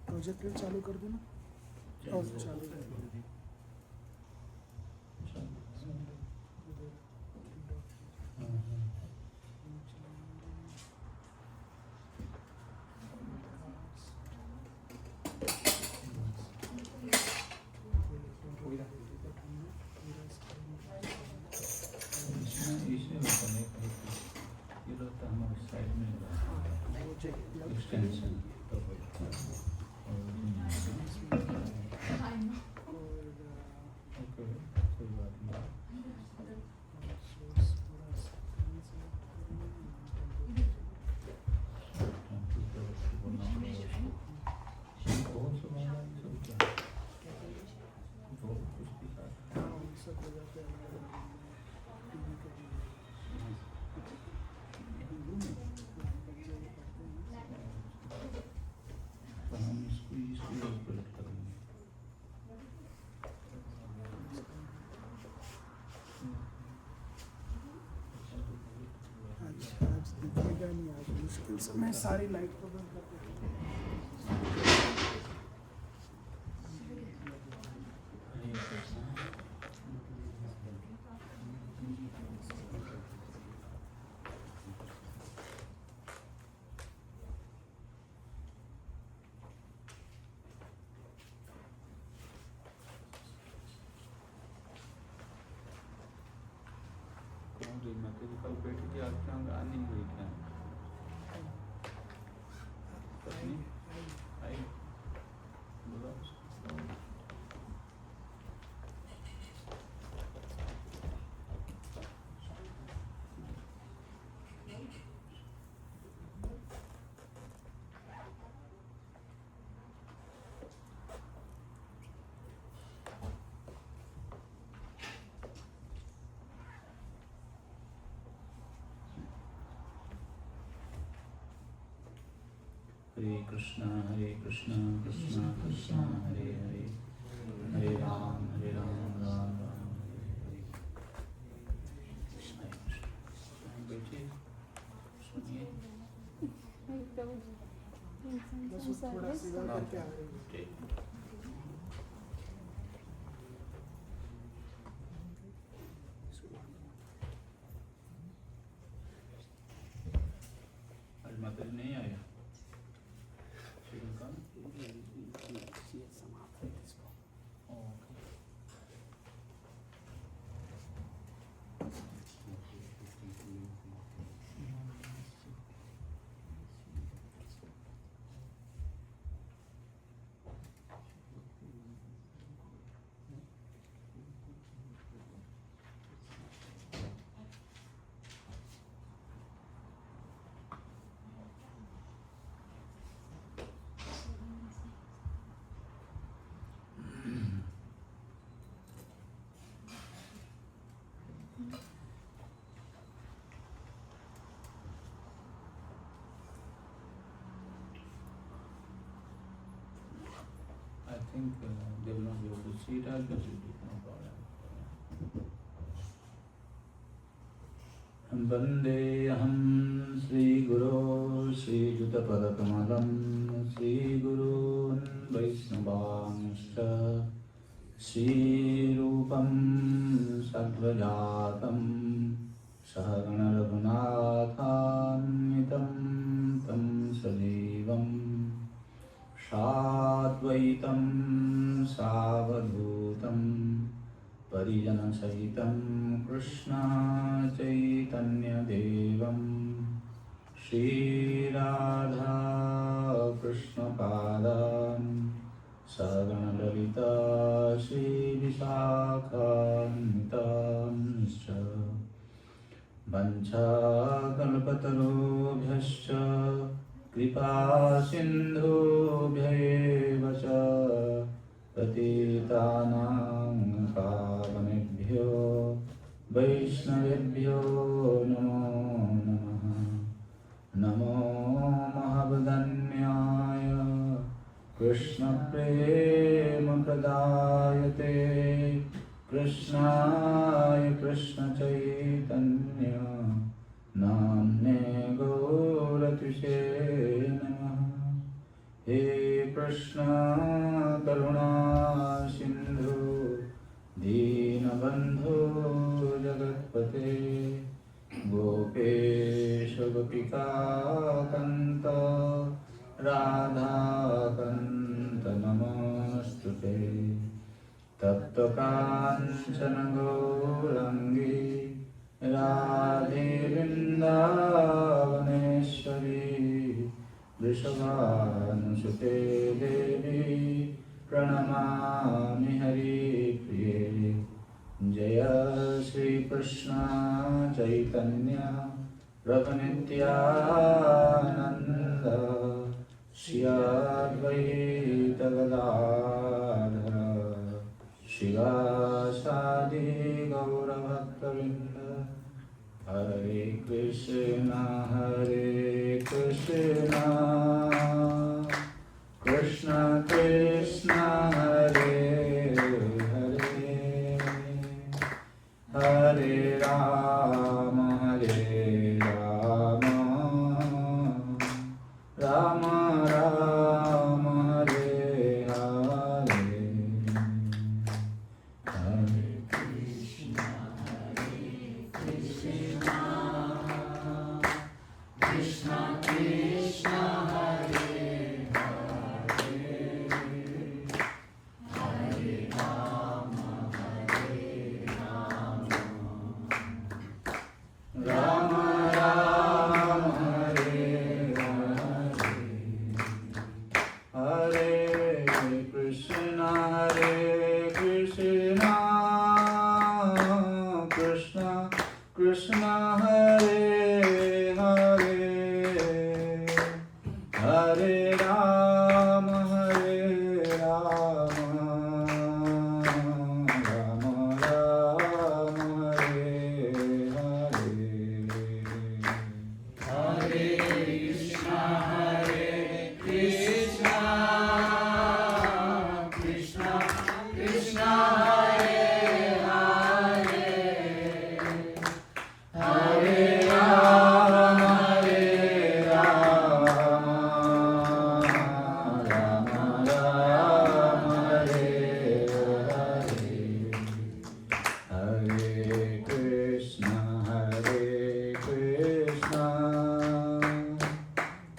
Projector चालू कर देना और चालू कर दो। मुश्किल से मैं सारी लाइट को बंद कर देता हूँ। कल बैठी थी आपके यहाँ आ नहीं हुई क्या? आई बोला हरे कृष्णा कृष्णा कृष्णा हरे हरे, हरे राम राम राम हरे हरे। बैठिए सुनिए। बस थोड़ा सीधा करके आ रही है। आज माता जी नहीं आया? I think they will not be able to see it as much, no problem. Vandeham Sri Guru Sri Jutapadakamalam Sri Gurun Vaishnavanscha Sri Rupam Sattvajatam Sahagana Raghunathanvitam Tam Sajivam Sadvaitam Savadhutam Parijana Sahitam Krishna Chaitanya Devam Shri Radha Krishna Padam Sagana Lalita Shri Visakhantamscha Vancha Kalpatarubhyascha कृपा सिन्धुभ्यैव च पतितानां पावनेभ्यो वैष्णवेभ्यो नमो नमः। नमो महावदन्याय कृष्णप्रेमप्रदायते कृष्णाय कृष्णचैतन्य नाम्ने गौरतिसे नमः। हे कृष्ण करुणा सिन्धु दीनबन्धो जगत्पते गोपेश गोपिकान्त राधाकान्त नमोऽस्तुते। तप्तकाञ्चन गौराङ्गी राधे वृन्दावनेश्वरी वृषभानुसुते देवी प्रणमामि हरिप्रिये। जय श्री कृष्ण चैतन्य प्रभु नित्यानन्द श्री अद्वैत गदाधर शिवासादि गौरभक्तवृन्द। हरे कृष्ण कृष्ण कृष्ण हरे हरे हरे राम राम राम हरे हरे। हरे कृष्ण कृष्ण कृष्ण हरे हरे हरे राम राम राम हरे हरे। हरे कृष्ण कृष्ण कृष्ण हरे हरे हरे राम राम राम हरे हरे। हरे कृष्ण कृष्ण कृष्ण कृष्ण हरे हरे हरे राम राम राम हरे हरे। हरे कृष्ण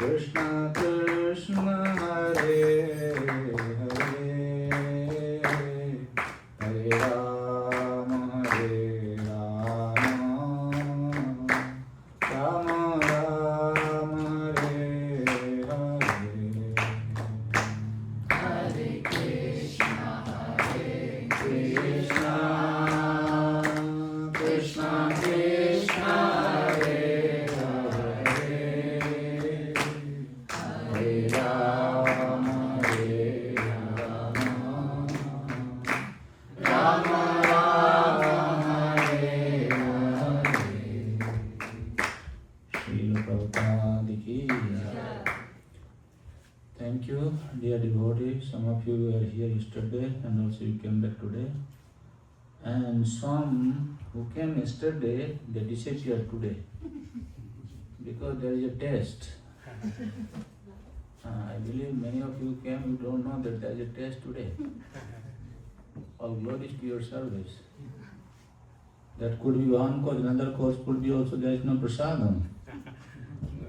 कृष्ण कृष्ण हरे हरे हरे राम राम राम हरे हरे। हरे Krishna Krishna Krishna Hare Hare Hare Ram Ram Ram Hare Hare. Srila Prabhupada ki jai. Thank you, dear devotees. Some of you were here yesterday and also you came back today. And some who came yesterday, they disappeared today because there is a test. I believe many of you came, you don't know that there is a test today. All glories to your service. That could be one cause, another cause could be also there is no prasadam.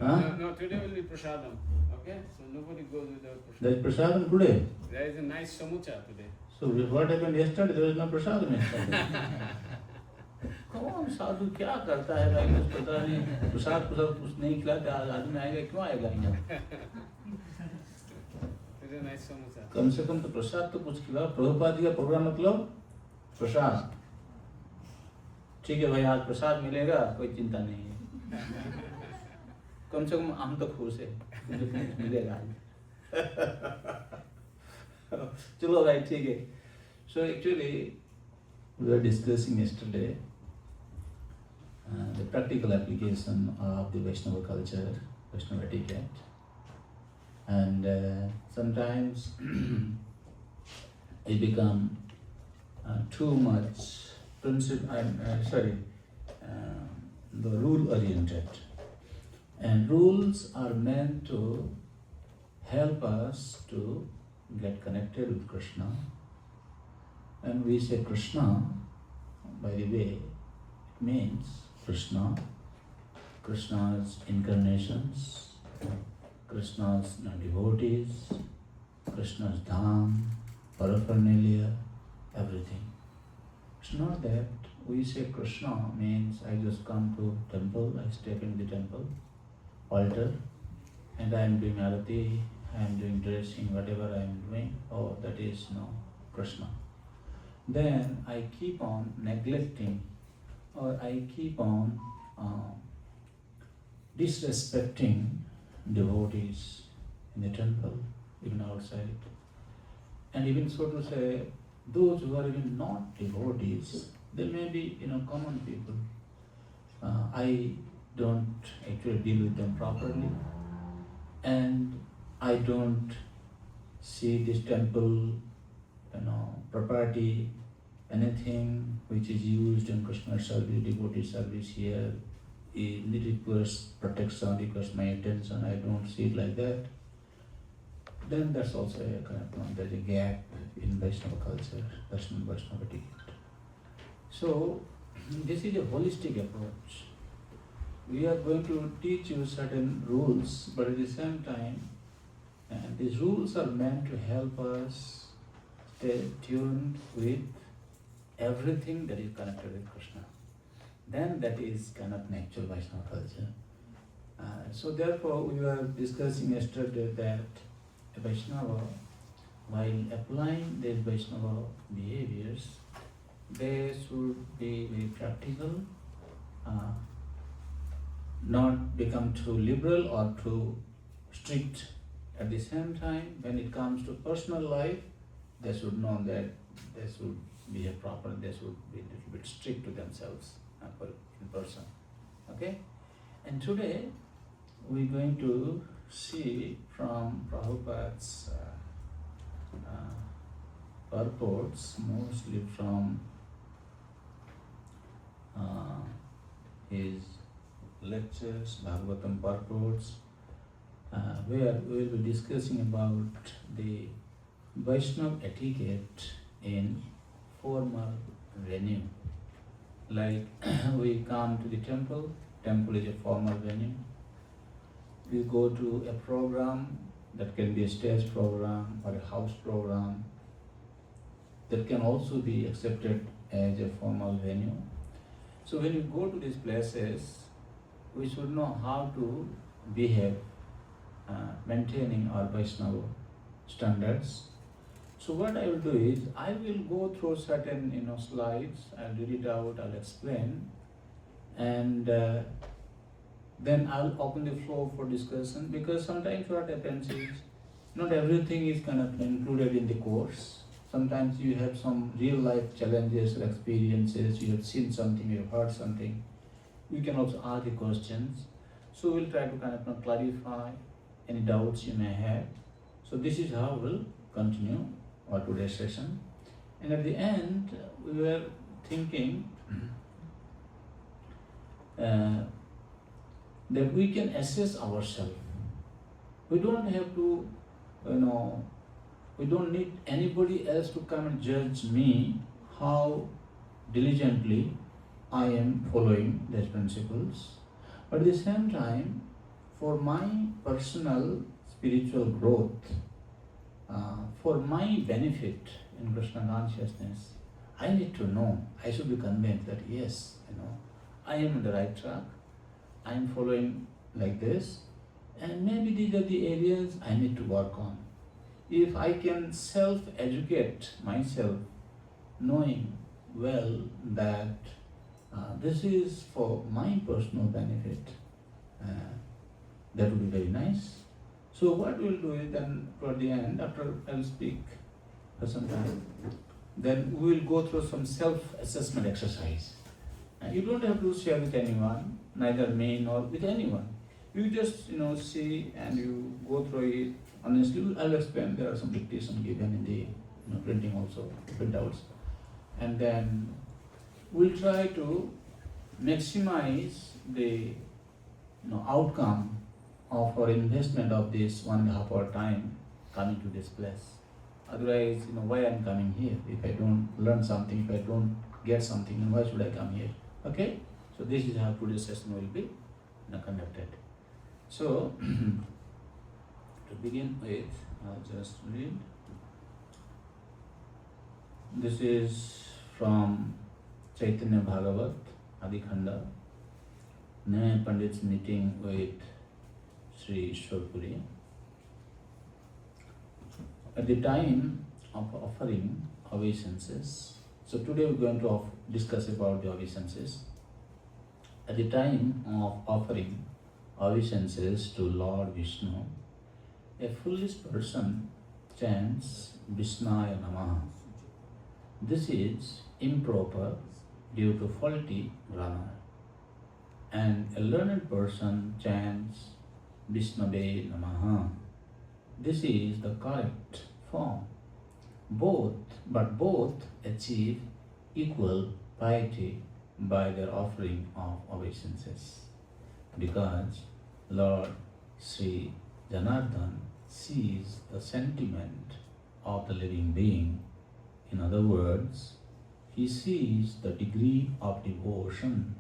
No, today will be prasadam. Okay? So nobody goes without prasadam. There is prasadam today. There is a nice samosa today. So what happened yesterday? There was no prasadam yesterday. कौन साधु क्या करता है भाई, कुछ पता नहीं, प्रसाद कुछ नहीं खिलाते, आदमी आएगा क्यों आएगा यहाँ? Today nice samosa. कम से कम तो प्रसाद तो कुछ खिलाओ। प्रभुपाद जी का प्रोग्राम मतलब प्रसाद। ठीक है भाई, आज प्रसाद मिलेगा, कोई चिंता नहीं है। कम से कम हम तो खुश है। मिलेगा चलो भाई ठीक है. So actually we were discussing yesterday the practical application of the Vaishnava culture, Vaishnava etiquette, and sometimes it become too much the rule oriented, and rules are meant to help us to get connected with Krishna. And we say Krishna, by the way, it means Krishna, Krishna's incarnations, Krishna's devotees, Krishna's dham, paraphernalia, everything. It's not that we say Krishna means I just come to temple, I step in the temple, altar, and I am doing arati, I am doing dressing, whatever I am doing, oh, that is no Krishna. Then I keep on neglecting, or I keep on disrespecting devotees in the temple, even outside. And even so to say, those who are even not devotees, they may be common people. I don't actually deal with them properly, and I don't see this temple, property, anything which is used in Krishna service, devotee service here, it requires protection, requires my attention. I don't see it like that. Then that's also a kind of there's a gap in Vaishnava culture. That's not Vaishnava etiquette. So this is a holistic approach. We are going to teach you certain rules, but at the same time, these rules are meant to help us stay tuned with everything that is connected with Krishna. Then that is kind of natural Vaishnava culture. So therefore, we were discussing yesterday that a Vaishnava, while applying these Vaishnava behaviors, they should be very practical, not become too liberal or too strict. At the same time, when it comes to personal life, they should know that they should behave properly, they should be a little bit strict to themselves in person. Okay? And today, we're going to see from Prabhupada's purports, mostly from his lectures, Bhagavatam purports, where we will be discussing about the Vaishnava etiquette in formal venue. Like we come to the temple is a formal venue. We go to a program, that can be a stage program or a house program, that can also be accepted as a formal venue. So when we go to these places, we should know how to behave, maintaining our Vaishnava standards. So what I will do is, I will go through certain slides, I'll read it out, I'll explain, and then I'll open the floor for discussion, because sometimes what happens is, not everything is kind of included in the course. Sometimes you have some real life challenges or experiences, you have seen something, you have heard something. You can also ask the questions. So we'll try to kind of clarify any doubts you may have. So this is how we'll continue our today's session. And at the end, we were thinking that we can assess ourselves. We don't have to, we don't need anybody else to come and judge me how diligently I am following these principles. But at the same time, for my personal spiritual growth, for my benefit in Krishna consciousness, I need to know, I should be convinced that yes, I am on the right track, I am following like this, and maybe these are the areas I need to work on. If I can self-educate myself, knowing well that this is for my personal benefit, that would be very nice. So what we will do is then toward the end, after I will speak for some time, then we will go through some self-assessment exercise. And you don't have to share with anyone, neither me nor with anyone. You just see and you go through it honestly. I'll explain. There are some dictation given in the printing also, printouts, and then we'll try to maximize the outcome of our investment of this 1.5 hour time coming to this place. Otherwise, why I'm coming here? If I don't learn something, if I don't get something, then why should I come here? Okay? So this is how today's session will be conducted. So, to begin with, I'll just read. This is from Chaitanya Bhagavat, Adikhanda, Nyaya Pandit's meeting with Sri Ishwarpuri. At the time of offering obeisances, so today we're going to discuss about the obeisances. At the time of offering obeisances to Lord Vishnu, a foolish person chants Vishnaya Namaha. This is improper due to faulty grammar. And a learned person chants Vishnave Namaha. This is the correct form. Both achieve equal piety by their offering of obeisances, because Lord Sri Janardhan sees the sentiment of the living being. In other words, he sees the degree of devotion,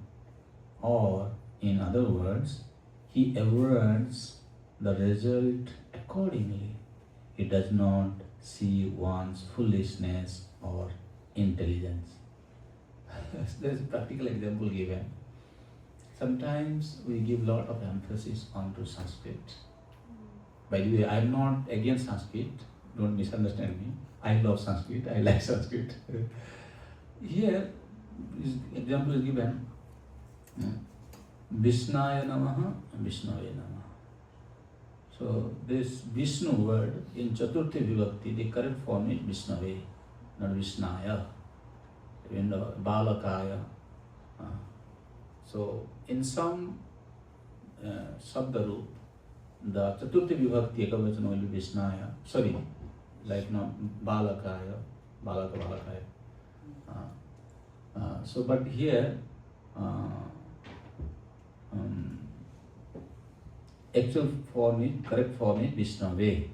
or in other words, he awards the result accordingly. He does not see one's foolishness or intelligence. There's a practical example given. Sometimes we give lot of emphasis onto Sanskrit. By the way, I'm not against Sanskrit, don't misunderstand me. I love Sanskrit, I like Sanskrit. Here, example is given, Vishnaya Namaha and Vishnavaya Namaha. So this Vishnu word in Chaturthi Vibhakti, the correct form is Vishnave, not Vishnaya, Balakaya. So in some Sabdarup, the Chaturthi Vibhakti Ekavachana will be Vishnaya, Balakaya, Balakaya. So but here, actual form is, correct form is Vishnave.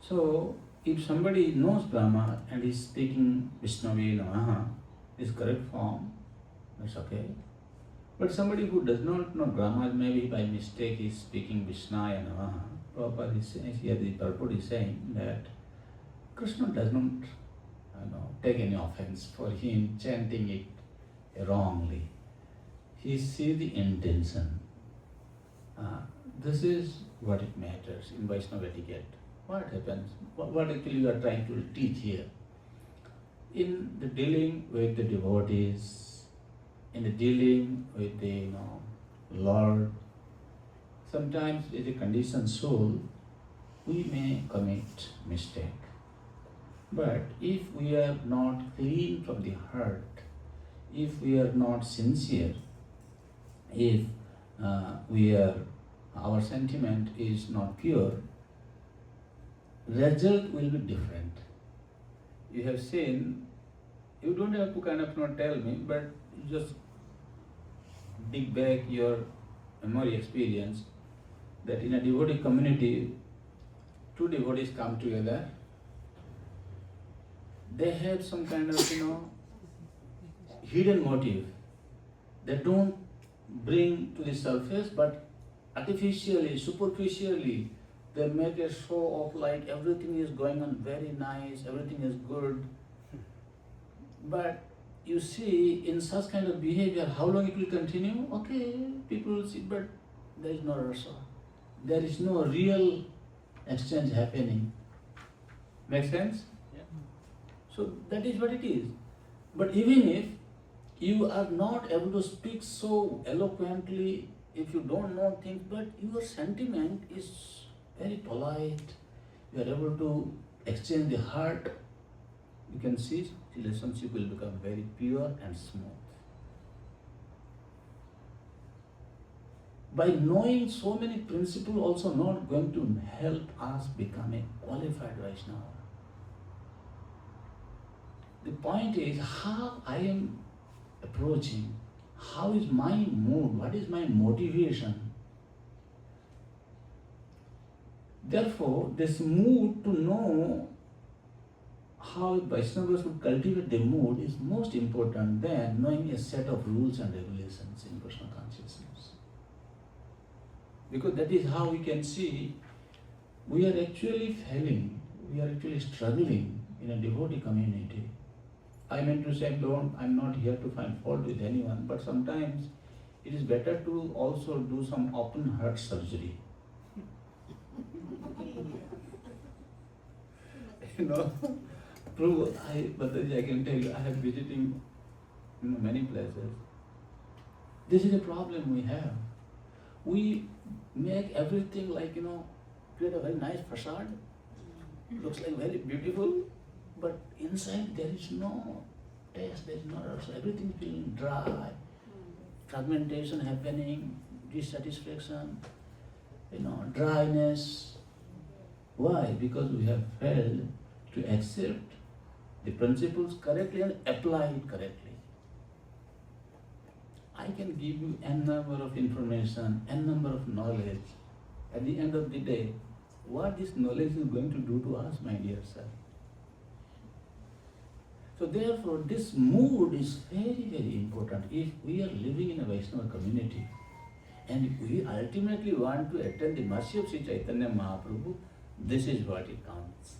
So if somebody knows grammar and is speaking Vishnave Namaha, is correct form, that's okay. But somebody who does not know grammar, maybe by mistake is speaking Vishnaya Namaha, Prabhupada is saying, here the purport is saying that Krishna does not take any offense for him chanting it wrongly. He sees the intention. This is what it matters in Vaishnava etiquette. What happens? What actually you are trying to teach here? In the dealing with the devotees, in the dealing with the Lord, sometimes as a conditioned soul, we may commit mistake. But if we are not clean from the heart, if we are not sincere, if our sentiment is not pure, result will be different. You have seen, you don't have to tell me, but just dig back your memory experience that in a devotee community, two devotees come together, they have some kind of hidden motive. They don't bring to the surface, but artificially, superficially, they make a show of like everything is going on very nice, everything is good. But you see, in such kind of behavior, how long it will continue? Okay, people will see, but there is no rasa. There is no real exchange happening. Make sense? Yeah. So that is what it is. But even if you are not able to speak so eloquently, if you don't know things, but your sentiment is very polite, you are able to exchange the heart, you can see the relationship will become very pure and smooth. By knowing so many principles also not going to help us become a qualified Vaishnava. The point is how I am approaching, how is my mood, what is my motivation. Therefore, this mood, to know how Vaishnavas would cultivate the mood, is most important than knowing a set of rules and regulations in Krishna consciousness. Because that is how we can see we are actually failing, we are actually struggling in a devotee community. I meant to say, I'm not here to find fault with anyone, but sometimes it is better to also do some open heart surgery. True, I can tell you, I have visiting many places. This is a problem we have. We make everything like, create a very nice facade, looks like very beautiful, but inside there is no taste, there is no rasa, everything feeling dry, fragmentation happening, dissatisfaction, dryness. Why? Because we have failed to accept the principles correctly and apply it correctly. I can give you n number of information, n number of knowledge. At the end of the day, what this knowledge is going to do to us, my dear sir? So therefore, this mood is very, very important. If we are living in a Vaishnava community, and if we ultimately want to attain the mercy of Sri Chaitanya Mahaprabhu, this is what it counts.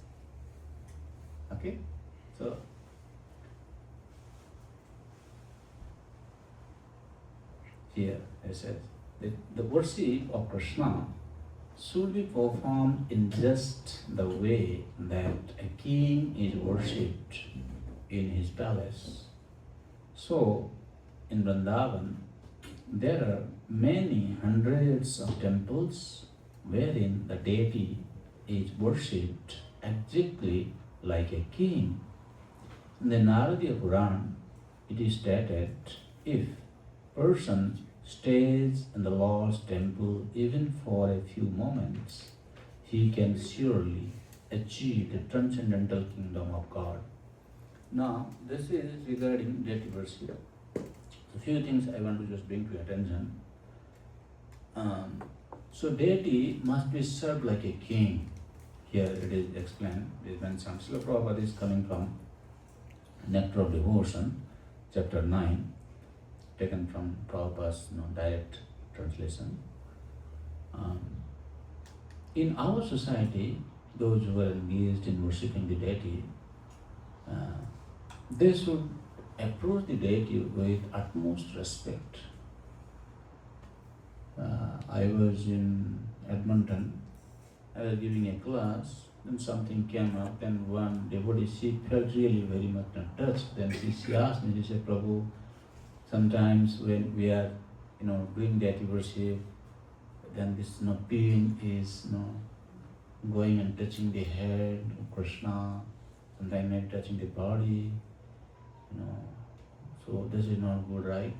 Okay? So, here it says that the worship of Krishna should be performed in just the way that a king is worshipped in his palace. So, in Vrindavan, there are many hundreds of temples wherein the deity is worshipped exactly like a king. In the Naradiya Purana, it is stated, if person stays in the Lord's temple even for a few moments, he can surely achieve the transcendental kingdom of God. Now, this is regarding deity worship. A few things I want to just bring to your attention. So deity must be served like a king. Here it is explained, it is mentioned. Srila Prabhupada is coming from Nectar of Devotion, chapter 9, taken from Prabhupada's direct translation. In our society, those who are engaged in worshipping the deity, they should approach the deity with utmost respect. I was in Edmonton, I was giving a class, then something came up, then one devotee, she felt really very much touched. Then she asked me, she said, Prabhu, sometimes when we are doing deity worship, then this pain is going and touching the head of Krishna, sometimes maybe touching the body, so this is not good, right?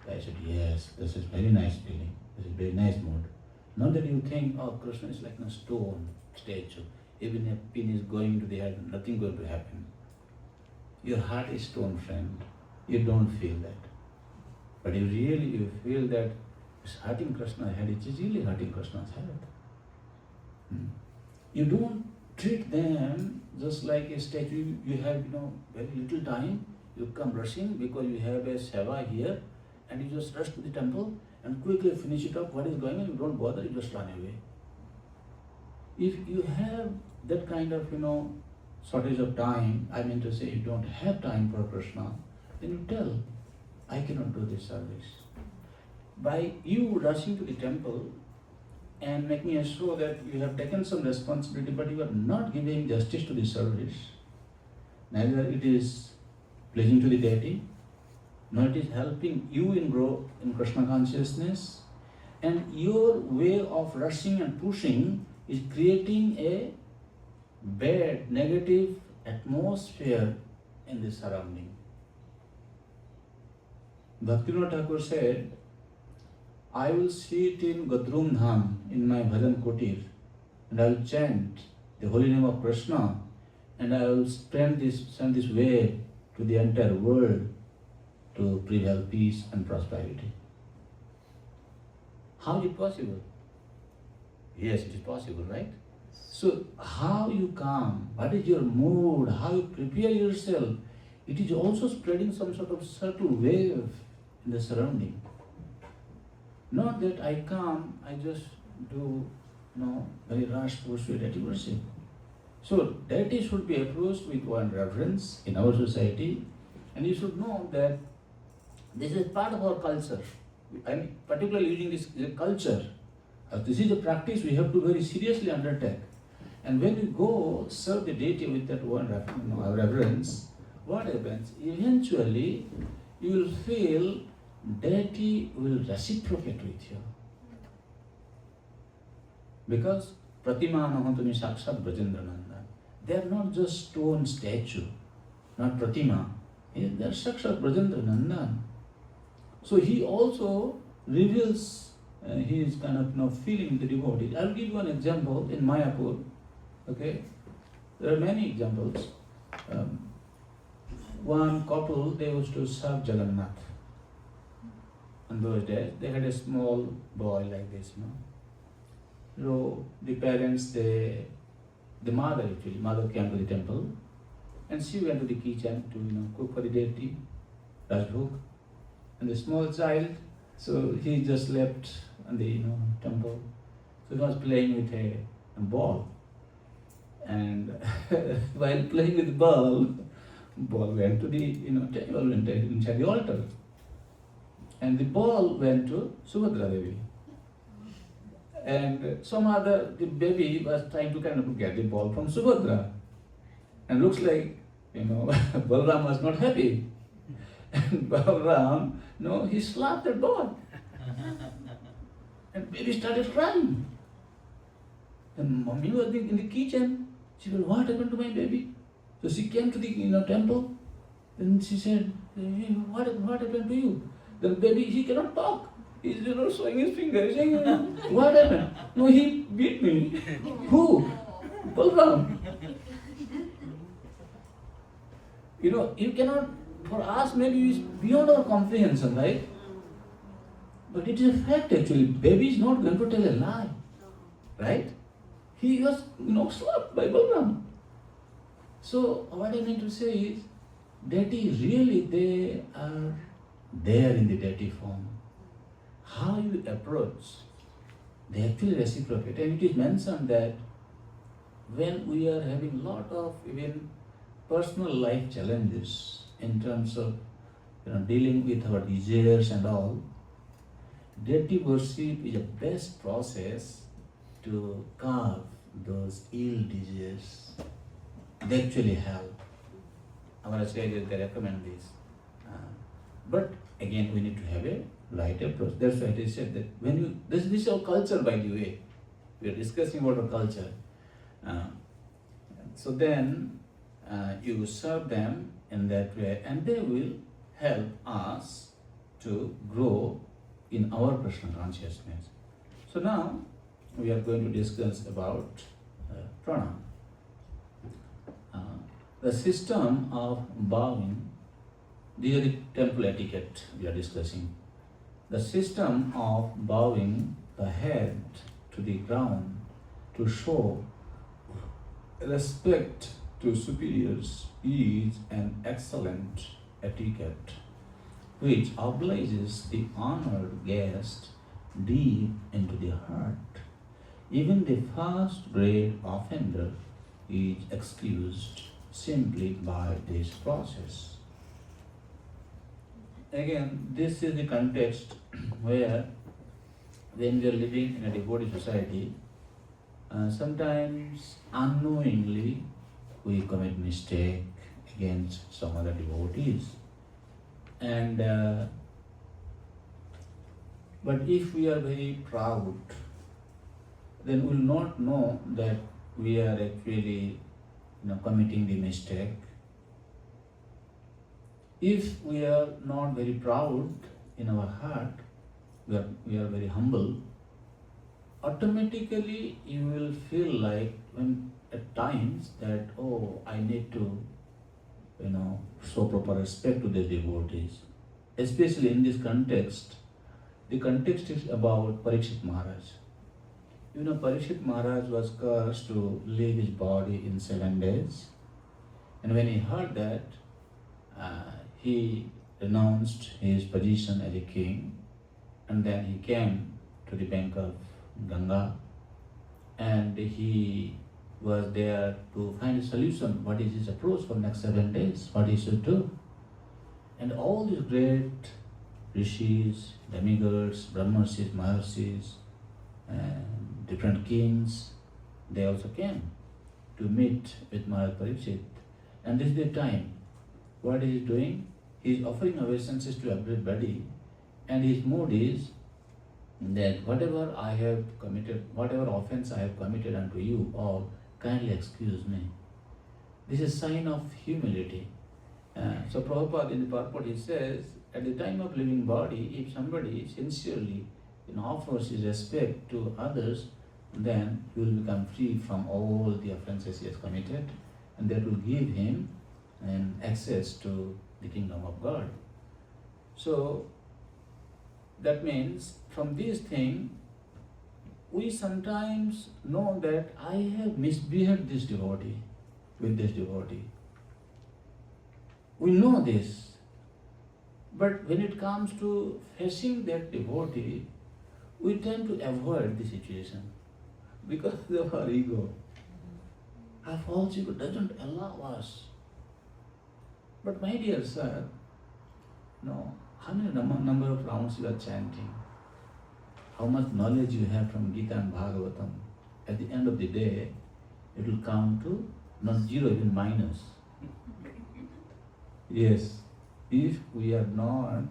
I said, yes, this is very nice feeling, this is very nice mood. Not that you think, oh, Krishna is like a stone statue, even if pin is going to the head, nothing going to happen. Your heart is stone, friend, you don't feel that. But you feel that it's hurting Krishna's head, it is really hurting Krishna's head. You don't treat them just like a statue. You have very little time, you come rushing because you have a seva here, and you just rush to the temple and quickly finish it up, what is going on, you don't bother, you just run away. If you have that kind of shortage of time, I mean to say you don't have time for Krishna, then you tell, I cannot do this service. By you rushing to the temple and making sure that you have taken some responsibility, but you are not giving justice to the service, neither it is pleasing to the deity, nor it is helping you in grow in Krishna consciousness, and your way of rushing and pushing is creating a bad, negative atmosphere in the surrounding. Bhaktivinoda Thakur said, I will sit in Gadrum Dham in my Bhajan Kutir and I will chant the holy name of Krishna and I will send this wave to the entire world to prevail peace and prosperity. How is it possible? Yes, it is possible, right? So, how you come, what is your mood, how you prepare yourself, it is also spreading some sort of subtle wave in the surrounding. Not that I come, I just do, very rash pursuit at worship. So, deity should be approached with one reverence in our society, and you should know that this is part of our culture. I mean, particularly using this culture. This is a practice we have to very seriously undertake. And when you go serve the deity with that one reverence, what happens? Eventually, you will feel deity will reciprocate with you. Because Pratima Mahantami Sakshat Brajendrananda, they are not just stone statue, not Pratima. They are Sakshat Brajendrananda. So he also reveals his kind of feeling the devotee. I'll give you an example in Mayapur. Okay, there are many examples. One couple, they used to serve Jagannath. In those days, they had a small boy like this, So the parents, the mother came to the temple, and she went to the kitchen to cook for the deity, Rajbhog. And the small child, so he just slept on the temple. So he was playing with a ball. And while playing with the ball went to the temple, went inside the altar. And the ball went to Subhadra Devi. And the baby was trying to get the ball from Subhadra. And looks like, Balaram was not happy. And Balaram, he slapped the ball. And baby started crying. And mommy was in the kitchen. She said, what happened to my baby? So she came to the temple. Then she said, hey, what happened to you? The baby, he cannot talk. He's showing his finger, saying, what happened? No, he beat me. Who? Balaram. You cannot, for us maybe it's beyond our comprehension, right? But it is a fact actually. Baby is not going to tell a lie. Right? He was, slapped by Balaram. So what I mean to say is, deity really, they are there in the deity form. How you approach, they actually reciprocate. And it is mentioned that when we are having a lot of even personal life challenges in terms of dealing with our desires and all, deity worship is the best process to carve those ill desires. They actually help. Our acharyas, they recommend this. But again, we need to have a right approach. That's why they said that this is our culture, by the way. We are discussing about our culture. So then you serve them in that way, and they will help us to grow in our Krishna consciousness. So now we are going to discuss about pranam. The system of bowing, these are the temple etiquette we are discussing. The system of bowing the head to the ground to show respect to superiors is an excellent etiquette which obliges the honored guest deep into the heart. Even the first-grade offender is excused simply by this process. Again, this is the context where when we are living in a devotee society, sometimes unknowingly we commit mistake against some other devotees. And but if we are very proud, then we will not know that we are actually committing the mistake. If we are not very proud in our heart, we are very humble, automatically you will feel like when at times that, oh, I need to show proper respect to the devotees. Especially in this context, the context is about Parikshit Maharaj. Parikshit Maharaj was cursed to leave his body in 7 days. And when he heard that, he renounced his position as a king, and then he came to the bank of Ganga, and he was there to find a solution. What is his approach for next 7 days? What he should do? And all these great rishis, demigods, brahmarshis, maharshis, and different kings, they also came to meet with Maharaj Parikshit. And this is the time. What he is doing? He is offering obeisances to everybody, and his mood is that whatever I have committed, whatever offense I have committed unto you all, kindly excuse me. This is a sign of humility. So Prabhupada in the purport he says, at the time of living body, if somebody sincerely offers his respect to others, then he will become free from all the offenses he has committed, and that will give him access to the kingdom of God. So that means from this thing, we sometimes know that I have misbehaved this devotee with this devotee. We know this, but when it comes to facing that devotee, we tend to avoid the situation because of our ego. Our false ego doesn't allow us. But my dear sir, how many number of rounds you are chanting? How much knowledge you have from Gita and Bhagavatam? At the end of the day, it will come to not zero, even minus. Yes, if we are not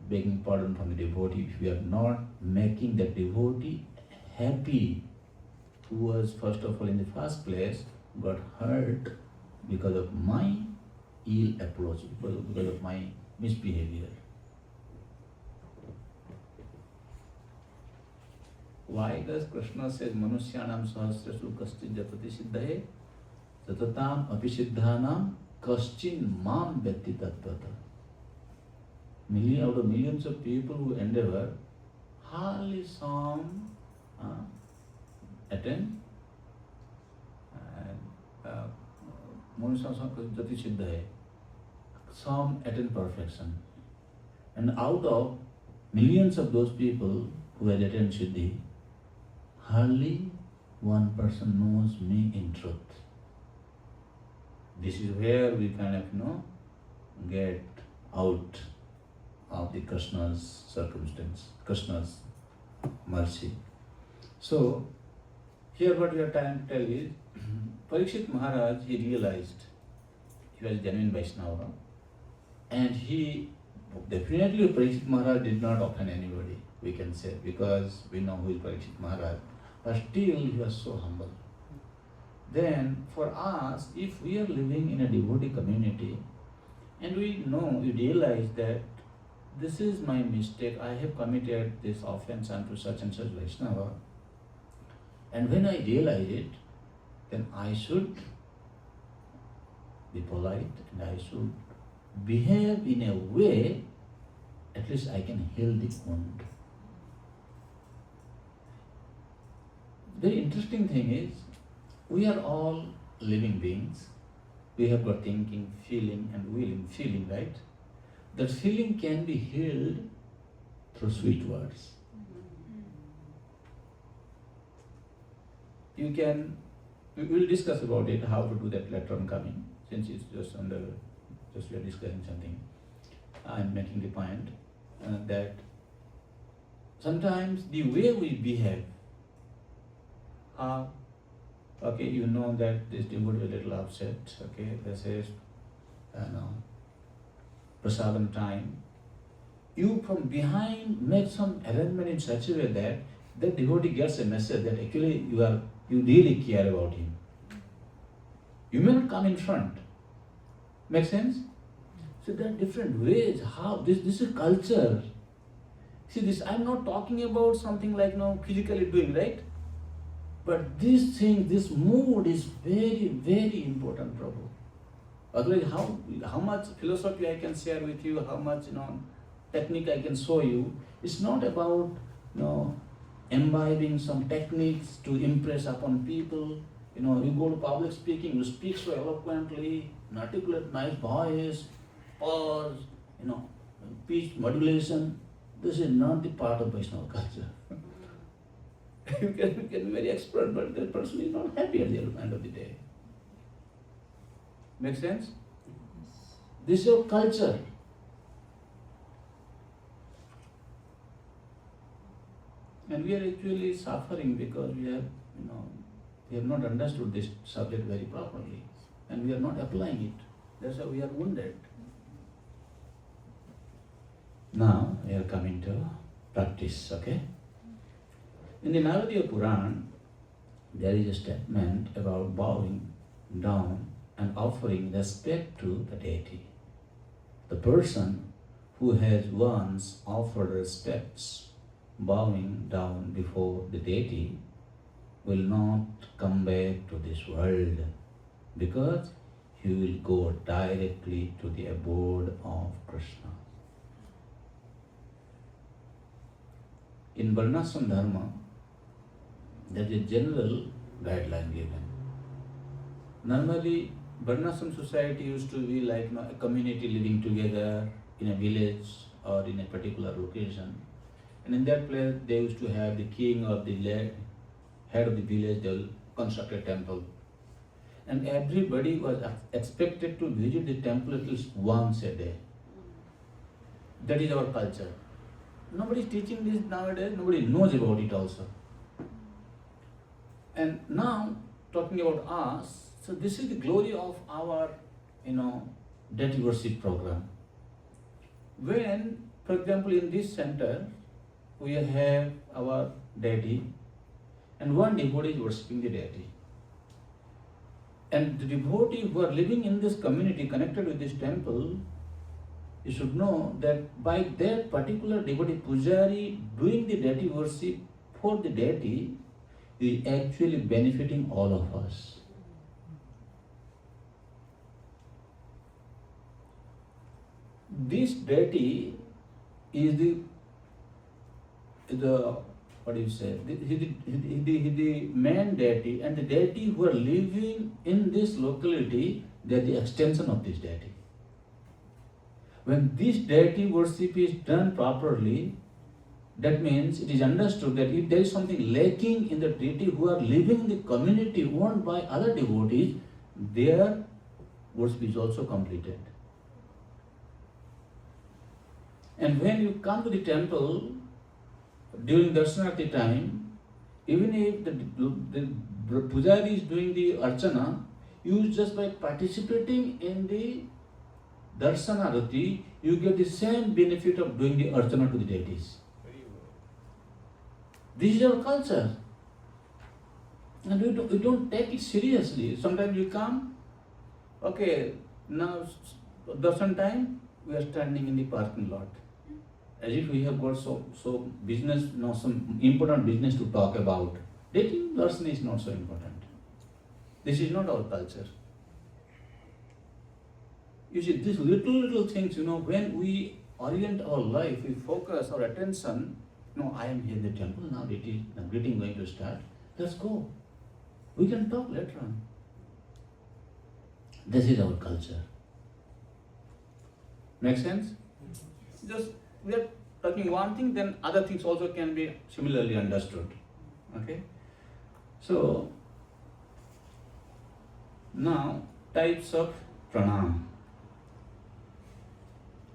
begging pardon from the devotee, if we are not making the devotee happy, who was first of all in the first place got hurt because of my ill approach, because of my misbehavior. Why does Krishna says Manushyanam sahasrasu kaschin japati siddhaye satatam apisiddhanam kaschin mam vyatti tattvata? Out of millions of people who endeavor, hardly some attend Manushyanam jati siddhaye. Some attain perfection. And out of millions of those people who had attained Siddhi, hardly one person knows me in truth. This is where we kind of get out of the Krishna's circumstance, Krishna's mercy. So here what we are trying to tell is, Parikshit Maharaj, he realized he was genuine Vaishnava, and he definitely, Parikshit Maharaj did not offend anybody, we can say, because we know who is Parikshit Maharaj, but still he was so humble. Then for us, if we are living in a devotee community, and we realize that this is my mistake, I have committed this offense unto such and such Vaishnava, and when I realize it, then I should be polite and I should behave in a way, at least I can heal the wound. Very interesting thing is, we are all living beings. We have got thinking, feeling and willing, feeling, right? That feeling can be healed through sweet words. We will discuss about it, how to do that later on coming, since it's just we are discussing something. I'm making the point that sometimes the way we behave, okay, you know that this devotee is a little upset, okay, this is prasadam time. you from behind make some arrangement in such a way that the devotee gets a message that actually you really care about him. You may not come in front. Make sense? So there are different ways how this is culture. See this, I'm not talking about something like physically doing, right? But this thing, this mood is very, very important, Prabhu. Otherwise, how much philosophy I can share with you, how much technique I can show you. It's not about imbibing some techniques to impress upon people. You go to public speaking, you speak so eloquently, articulate, nice voice, pause, pitch modulation. This is not the part of Vaishnava culture. You can be very expert, but the person is not happy at the end of the day. Make sense? This is your culture. And we are actually suffering because we have not understood this subject very properly. And we are not applying it. That's why we are wounded. Now we are coming to practice, okay? In the Navadviya Puran, there is a statement about bowing down and offering respect to the deity. The person who has once offered respects, bowing down before the deity, will not come back to this world because he will go directly to the abode of Krishna. In Varnashram Dharma, there is a general guideline given. Normally, Varnashram society used to be like a community living together in a village or in a particular location. And in that place, they used to have the king or the head of the village, they will construct a temple. And everybody was expected to visit the temple at least once a day. That is our culture. Nobody is teaching this nowadays, nobody knows about it also. And now, talking about us, so this is the glory of our, deity worship program. When, for example, in this center, we have our deity, and one devotee is worshipping the deity. And the devotee who are living in this community connected with this temple, you should know that by that particular devotee pujari doing the deity worship for the deity is actually benefiting all of us. This deity is the what do you say? The main deity, and the deity who are living in this locality, they are the extension of this deity. When this deity worship is done properly, that means it is understood that if there is something lacking in the deity who are living in the community owned by other devotees, their worship is also completed. And when you come to the temple, during darshanarti time, even if the pujari is doing the archana, you just by participating in the darshanarati, you get the same benefit of doing the archana to the deities. This is our culture. And we don't take it seriously. Sometimes you come, okay, now darshan time, we are standing in the parking lot. As if we have got so business, some important business to talk about. Dating darshan is not so important. This is not our culture. You see, these little things, when we orient our life, we focus our attention, I am here in the temple, now the greeting going to start, let's go. We can talk later on. This is our culture. Make sense? Just we are talking one thing, then other things also can be similarly understood. Okay? So, now types of pranam.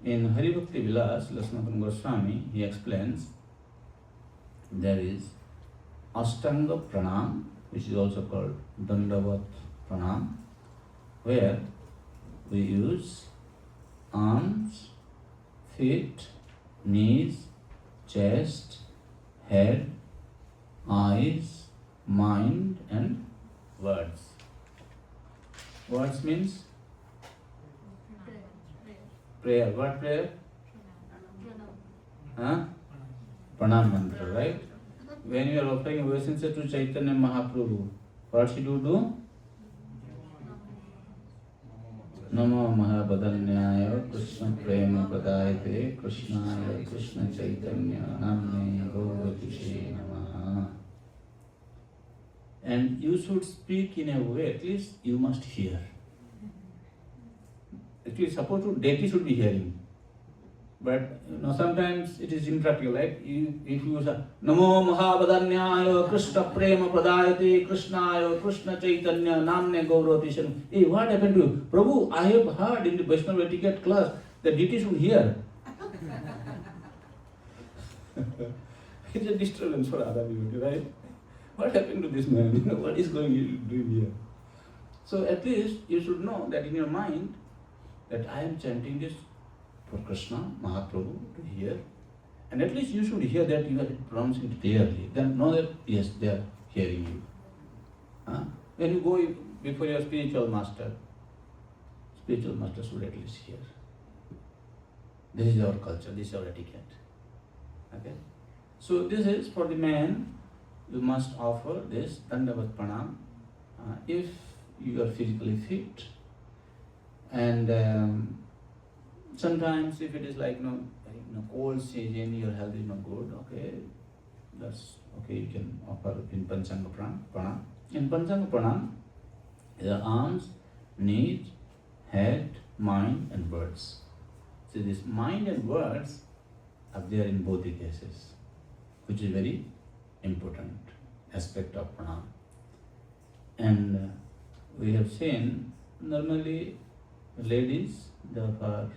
In Hari Bhakti Vilas, Lasnatan Goswami, he explains there is Ashtanga Pranam, which is also called Dandavat Pranam, where we use arms, feet, knees, chest, head, eyes, mind and words. Words means prayer. What prayer? Pranam mantra, right? When you are offering obeisance to Chaitanya Mahaprabhu, what should you do? Namo Mahabodhanyaya Krishna Prema Padayate Krishnaya Krishna Chaitanya Namne Gauratishe Namaha. And you should speak in a way, at least you must hear. Actually, suppose deity should be hearing. But sometimes it is impractical, like if you say Namo Mahabodhanyaya Krishna Prema Padayate Krishnaya Krishna Chaitanya Namne Gauratishe. Hey, what happened to you? Prabhu, I have heard in the Vaishnava etiquette class that deity should hear. It's a disturbance for other people, right? What happened to this man? What is going to do here? So at least you should know that in your mind that I am chanting this for Krishna, Mahaprabhu to hear. And at least you should hear that you are pronouncing it clearly. Then know that yes, they are hearing you. When you go before your spiritual master should at least hear. This is our culture, this is our etiquette. Okay? So this is for the man, you must offer this Dandavat Pranam if you are physically fit. And sometimes if it is like cold season, your health is not good, okay, that's okay, you can offer in Panchanga Pranam. In Panchanga Pranam, the arms, knees, head, mind and words. So this mind and words are there in both the cases, which is very important aspect of Pranam. And we have seen normally ladies, they offer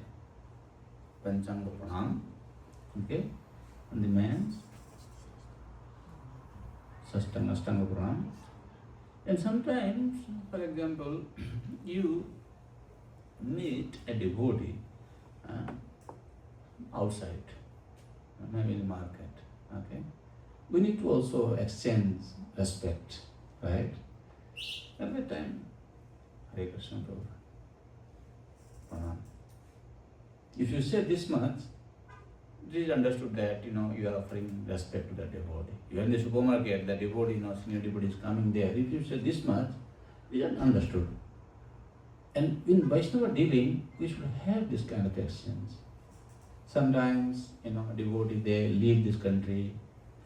Panchanga Pranam, okay, and the men Sastanga Astanga Pranam. And sometimes, for example, you meet a devotee outside, maybe in the market, okay. We need to also exchange respect, right? At that time, Hare Krishna Prabhu, Pranam. If you say this much, it is understood that you are offering respect to the devotee. You are in the supermarket, the devotee, senior devotee is coming there. If you say this much, it is understood. And in Vaishnava dealing, we should have this kind of exchange. Sometimes, devotee, they leave this country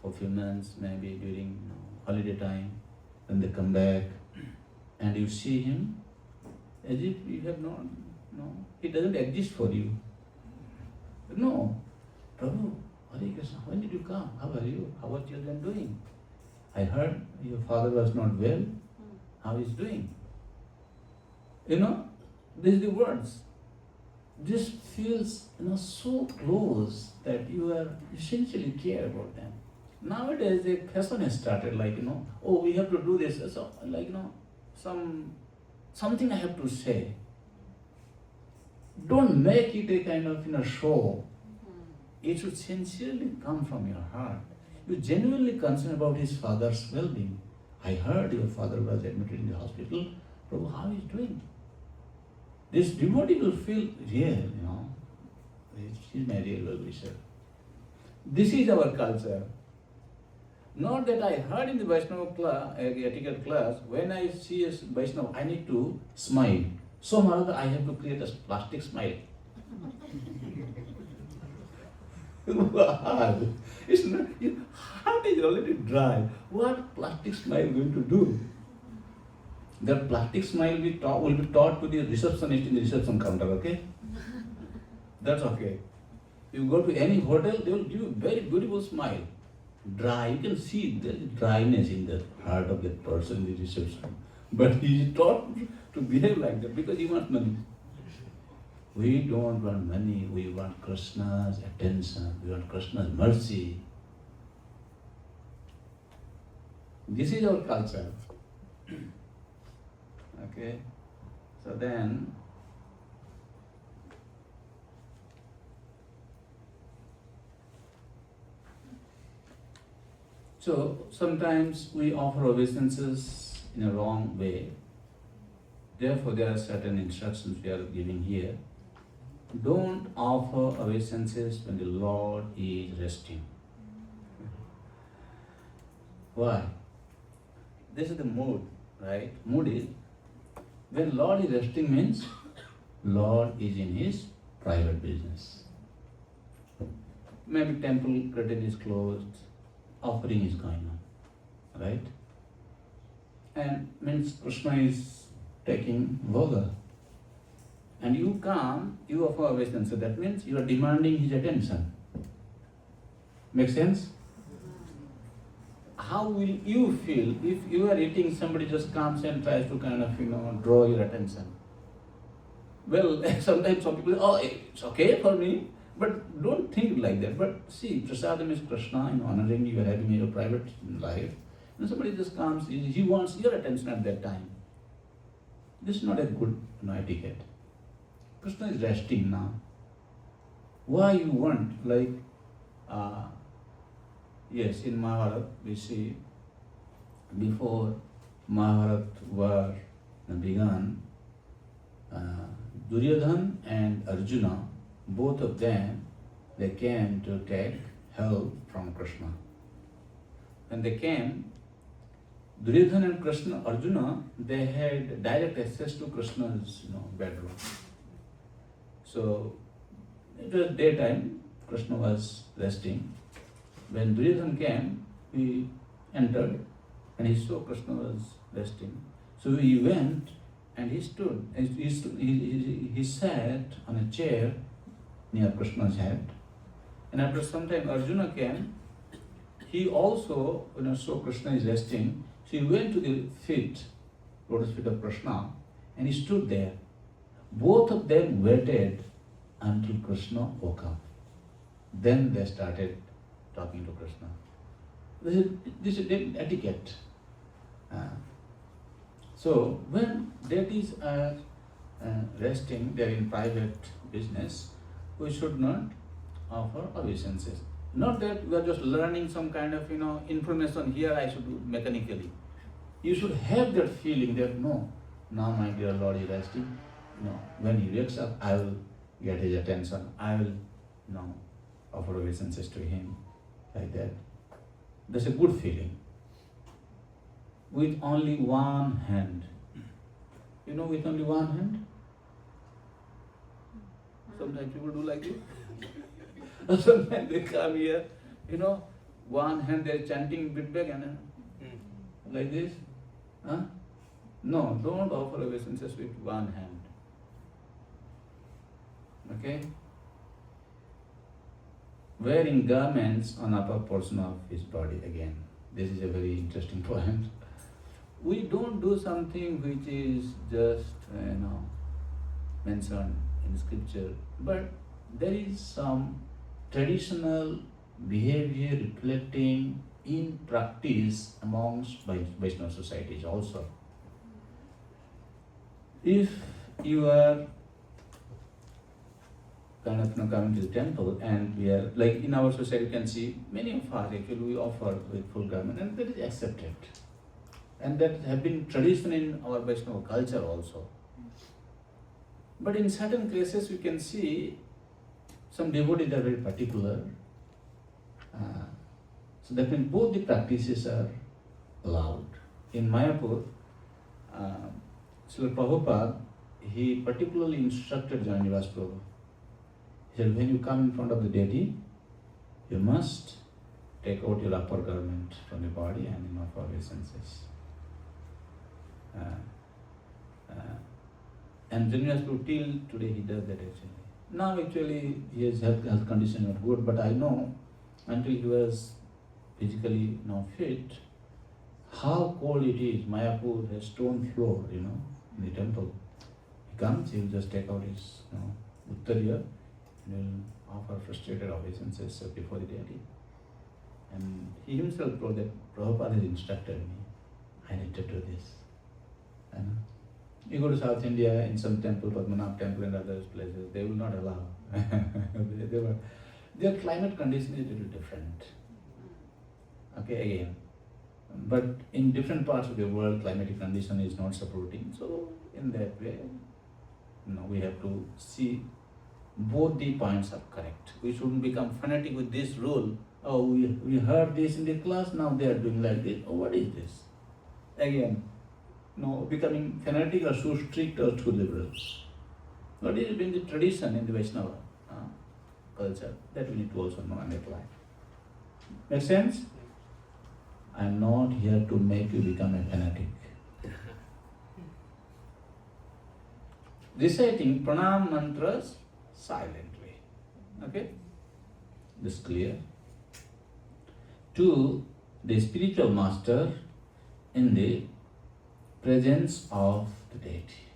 for a few months, maybe during holiday time, then they come back, and you see him as if you have not, he doesn't exist for you. No, Prabhu, Hare Krishna, when did you come? How are you? How are children doing? I heard your father was not well. How is doing? These are the words. This feels so close that you are essentially care about them. Nowadays a fashion has started, we have to do this. So something I have to say. Don't make it a kind of show. It should sincerely come from your heart. You genuinely concerned about his father's well-being. I heard your father was admitted in the hospital. Prabhu, how is he doing? This devotee will feel real, He's my real well-wisher. This is our culture. Not that I heard in the Vaishnava class, etiquette class, when I see a Vaishnava, I need to smile. So Maharaj, I have to create a plastic smile. It's not, heart is already dry. What plastic smile going to do? That plastic smile will be taught to the receptionist in the reception counter, okay? That's okay. You go to any hotel, they will give you a very beautiful smile. Dry, you can see there is dryness in the heart of that person in the reception. But he is taught to behave like that because he wants money. We don't want money, we want Krishna's attention, we want Krishna's mercy. This is our culture. Okay? So then, So sometimes we offer obeisances in a wrong way. Therefore, there are certain instructions we are giving here. Don't offer obeisances when the Lord is resting. Why? This is the mood, right? Mood is, when Lord is resting means Lord is in his private business. Maybe temple curtain is closed, offering is going on, right? And means Krishna is taking bhoga. And you come, you offer obeisance, so that means you are demanding his attention. Make sense? How will you feel if you are eating, somebody just comes and tries to kind of, draw your attention? Well, sometimes some people, oh, it's okay for me, but don't think like that. But see, prasadam is Krishna, honoring you, having your private life. And somebody just comes, he wants your attention at that time. This is not a good etiquette. Krishna is resting now. Why you want, yes, in Mahabharata we see, before Mahabharata war began, Duryodhana and Arjuna, both of them, they came to take help from Krishna. When they came, Duryodhana and Krishna, Arjuna, they had direct access to Krishna's bedroom. So it was daytime, Krishna was resting. When Duryodhana came, he entered and he saw Krishna was resting. So he went and he stood. He sat on a chair near Krishna's head. And after some time, Arjuna came. He also, saw Krishna is resting. So he went to the lotus feet of Krishna, and he stood there. Both of them waited until Krishna woke up. Then they started talking to Krishna. This is etiquette. So when deities are resting, they are in private business, we should not offer obeisances. Not that we are just learning some kind of information here I should do mechanically. You should have that feeling that no, now my dear Lord is resting. When he wakes up, I will get his attention. I will offer obeisances to him, like that. That's a good feeling. With only one hand. With only one hand? Sometimes people do like this. Sometimes they come here, one hand they're chanting bit big and like this. Huh? No, don't offer obeisances with one hand. Okay? Wearing garments on upper portion of his body again. This is a very interesting point. We don't do something which is just, mentioned in scripture, but there is some traditional behavior reflecting in practice amongst Vaishnava societies also. If you are coming to the temple, and we are, like in our society you can see, many of us actually we offer with full garment, and that is accepted. And that have been tradition in our Vaishnava culture also. But in certain cases we can see some devotees are very particular. So that means both the practices are allowed. In Mayapur, Srila Prabhupada, he particularly instructed Janivas Prabhu. He said, when you come in front of the deity, you must take out your upper garment from the body and offer obeisances. And Janivas Prabhu till today he does that actually. Now actually his health condition is not good, but I know until he was physically fit, how cold it is. Mayapur has stone floor, in the temple. He comes, he will just take out his uttariya and will offer frustrated obeisances before the deity. And he himself told that Prabhupada has instructed me. I need to do this. You go to South India, in some temple, Padmanayana temple and other places, they will not allow. Their climate condition is a little different. Okay, again. But in different parts of the world, climatic condition is not supporting. So in that way, we have to see both the points are correct. We shouldn't become fanatic with this rule. Oh, we heard this in the class, now they are doing like this. Oh, what is this? Again, becoming fanatic or too strict or too liberal. What is been the tradition in the Vaishnava culture? That we need to also know and apply. Make sense? I am not here to make you become a fanatic. Reciting pranam mantras silently. Okay? This is clear. To the spiritual master in the presence of the deity.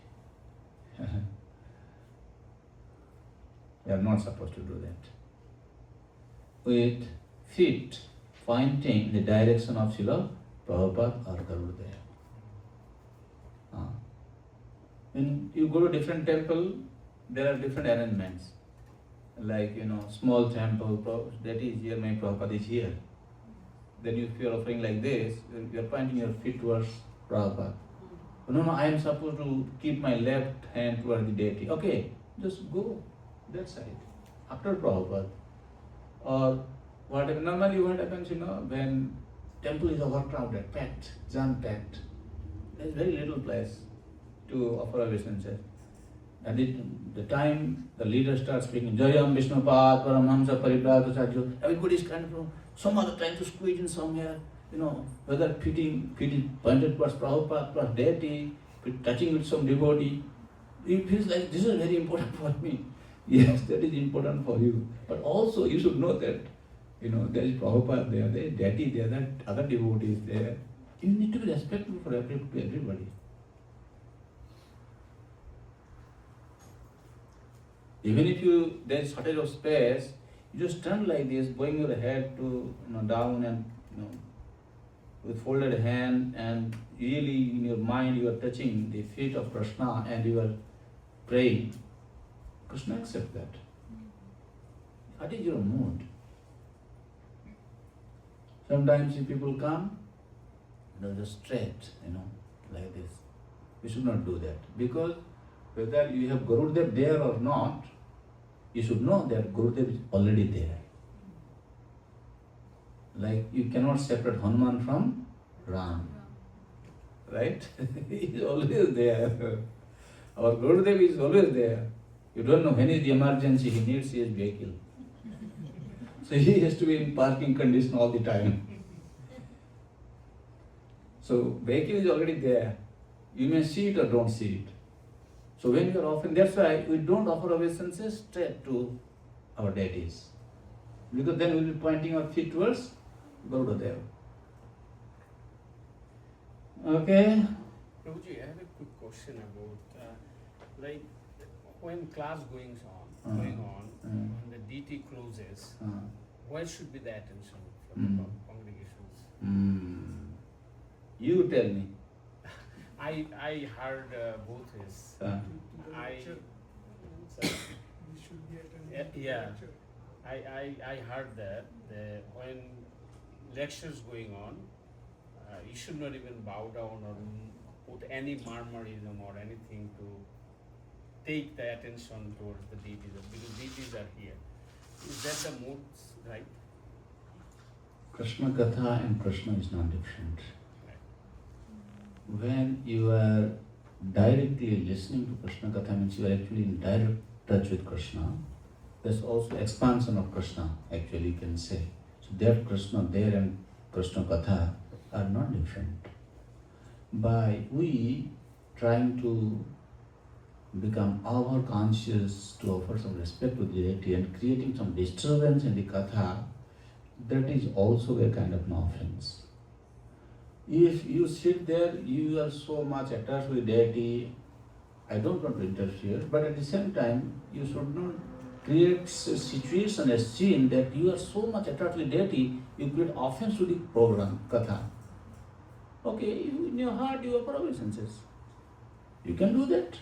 We are not supposed to do that. With feet pointing the direction of Srila Prabhupada or Garudaya. When you go to different temple, there are different arrangements. Like, small temple, that is here, my Prabhupada is here. Then if you are offering like this, you are pointing your feet towards Prabhupada. No, I am supposed to keep my left hand towards the deity. Okay, just go that side, after Prabhupada. Or whatever, normally what happens, when temple is overcrowded, packed, jam-packed, there is very little place to offer obeisances. And the time the leader starts speaking, Jayam Vishnupad, Paramhamsa Paribrata Sadhu, everybody is kind of some other trying to squeeze in somewhere, whether feet is pointed towards Prabhupada, towards deity, touching with some devotee. It feels like this is very important for me. Yes, that is important for you. But also you should know that, there is Prabhupada there, there is deity there, there are other devotees there. You need to be respectful to everybody. Even if there is shortage of space, you just stand like this, bowing your head to down and with folded hand, and really in your mind you are touching the feet of Krishna and you are praying. Krishna accepts that. What is your mood? Sometimes if people come, just straight, like this. You should not do that. Because whether you have Gurudev there or not, you should know that Gurudev is already there. Like you cannot separate Hanuman from Ram. Right? He is always there. Our Gurudev is always there. You don't know when is the emergency, he needs his vehicle. So he has to be in parking condition all the time. So vehicle is already there. You may see it or don't see it. So when you are offering, that's why we don't offer obeisances straight to our deities. Because then we will be pointing our feet towards Garuda. Okay? Prabhuji, I have a quick question about, when class going on, when the deity closes, where should be the attention from the congregations? You tell me. I heard both ways. We should be attending. Yeah. I heard that when lectures going on, you should not even bow down or put any murmurism or anything to take the attention towards the deities, because deities are here. Is that the mood right? Krishna Katha and Krishna is not different. Right. When you are directly listening to Krishna Katha, means you are actually in direct touch with Krishna. There's also expansion of Krishna, actually you can say. So that Krishna there and Krishna Katha are not different. By we trying to become over-conscious to offer some respect to the deity and creating some disturbance in the Katha, that is also a kind of an offense. If you sit there, you are so much attached with deity, I don't want to interfere, but at the same time, you should not create a situation, a scene that you are so much attached with deity, you create offense to the program, Katha. Okay, in your heart you offer obeisances. You can do that.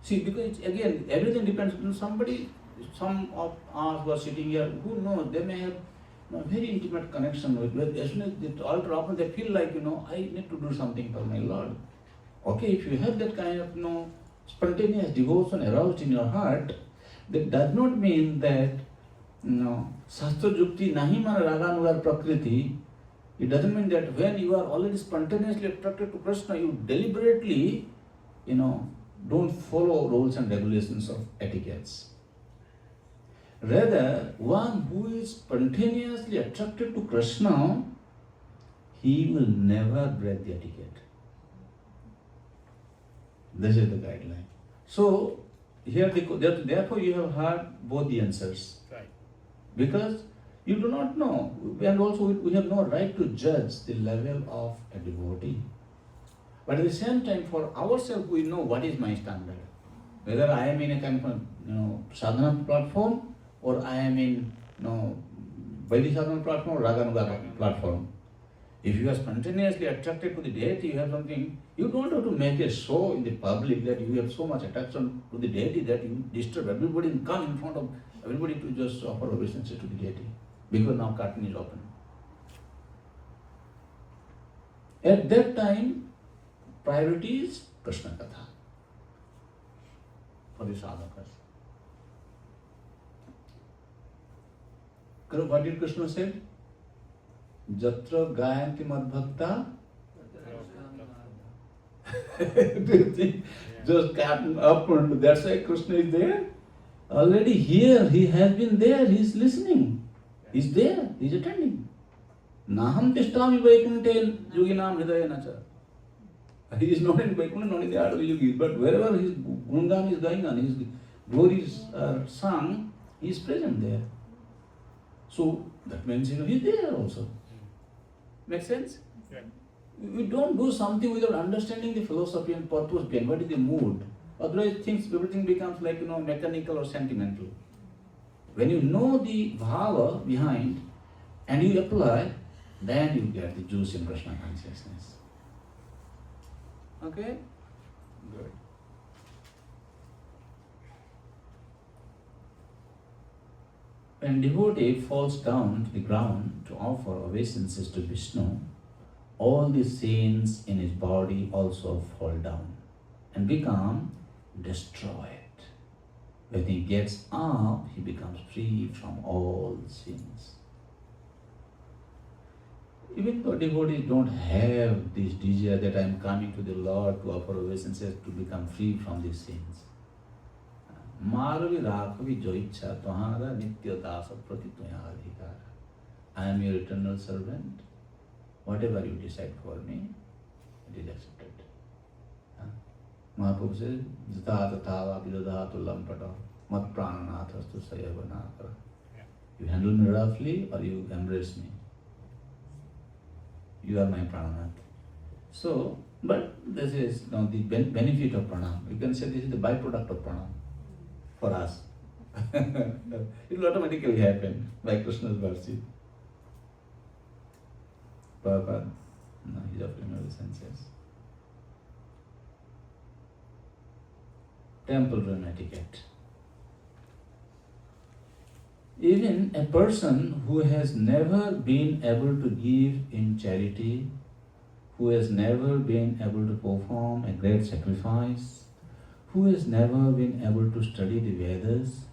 See, because again, everything depends on somebody, some of us who are sitting here, who knows, they may have, very intimate connection with, as soon as the altar opens, they feel like, I need to do something for my Lord. Okay, if you have that kind of, spontaneous devotion aroused in your heart, that does not mean that, Shastra Jukti Nahi Mana Raganugar Prakriti. It doesn't mean that when you are already spontaneously attracted to Krishna, you deliberately, don't follow rules and regulations of etiquettes. Rather, one who is spontaneously attracted to Krishna, he will never break the etiquette. This is the guideline. So, therefore you have heard both the answers. Right. Because you do not know, and also we have no right to judge the level of a devotee. But at the same time, for ourselves, we know what is my standard. Whether I am in a kind of, sadhana platform, or I am in, Vaidhi sadhana platform or Raganuga platform. If you are spontaneously attracted to the deity, you have something, you don't have to make a show in the public that you have so much attraction to the deity that you disturb everybody and come in front of everybody to just offer obeisance to the deity. Because now curtain is open. At that time, priority is Krishna Katha for the sadhakas. What did Krishna say? Jatra gayanti madbhakta. Do you think just curtain opened, that's why Krishna is there? Already here, he has been there, he is listening. He is there, he is attending. Naham tishtami vaikunte yoginam hridayana cha. He is not in Vaikuntha, not in the art of the yogis, but wherever his gungan is going on, his glories are sung, he is present there. So that means, he is there also. Make sense? Yeah. We don't do something without understanding the philosophy and purpose behind what is the mood. Otherwise, everything becomes like, mechanical or sentimental. When you know the bhava behind and you apply, then you get the juice in Krishna consciousness. Okay? Good. When devotee falls down to the ground to offer obeisances to Vishnu, all the sins in his body also fall down and become destroyed. When he gets up, he becomes free from all sins. Even though devotees don't have this desire that I am coming to the Lord to offer obeisances to become free from these sins. Maravi Rakhavi Joicha Tuhara Nitya Dasa Pratitmaya Adhikara. I am your eternal servant. Whatever you decide for me, it is accepted. Mahaprabhu says, Jata Tatava Vidadhatu Lampata Mat Prananathastu Sayavanakara. You handle me roughly or you embrace me. You are my prananath. So, but this is now the benefit of pranam. You can say this is the byproduct of pranam for us. It will automatically happen by Krishna's mercy. Prabhupada, no, he's offering obeisances. Temple room etiquette. Even a person who has never been able to give in charity, who has never been able to perform a great sacrifice, who has never been able to study the Vedas,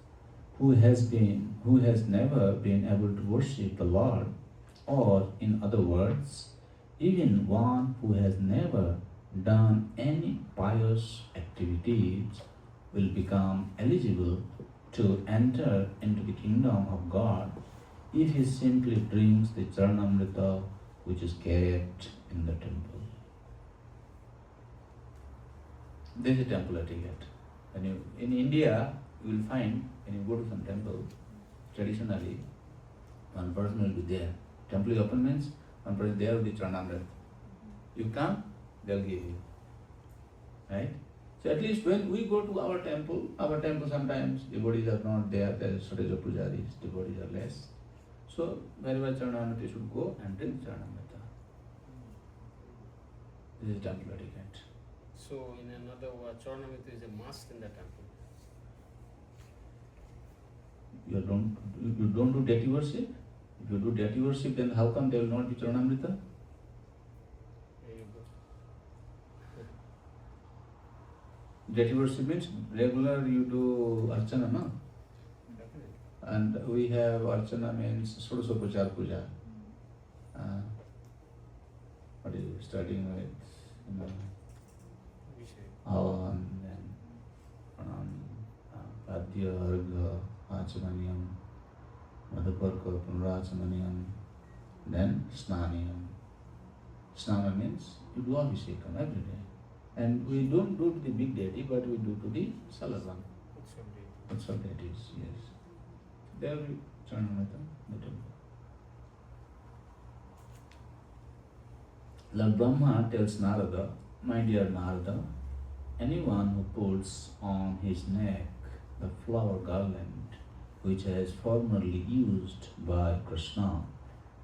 who has never been able to worship the Lord, or in other words, even one who has never done any pious activities will become eligible to enter into the kingdom of God if he simply drinks the Charanamrita which is kept in the temple. This is temple etiquette. In India, you will find when you go to some temple, traditionally, one person will be there. Temple is open means one person is there with the Charanamrita. You come, they'll give you. Right? So at least when we go to our temple sometimes devotees are not there, there is shortage of pujaris, devotees are less. So wherever Charanamrita should go and drink Charanamrita. This is temple etiquette. So in another word, Charanamrita is a must in the temple. You don't do deity worship? If you do deity worship, then how come there will not be Charanamrita? There you go. Deity worship means regular you do Archana, no? Definitely. And we have Archana means Sodasopachar Puja. What is it? Starting with, Avan, then Padya, Argha, Achamaniyam, Madhaparka, Punarachamaniyam, then Snaniyam. Snana means you do Abhishekam every day. And we don't do to the big deity, but we do to the Salavan. Utsal deities, yes. There we Charanamrita, the temple. Lord Brahma tells Narada, my dear Narada, anyone who puts on his neck the flower garland which has formerly used by Krishna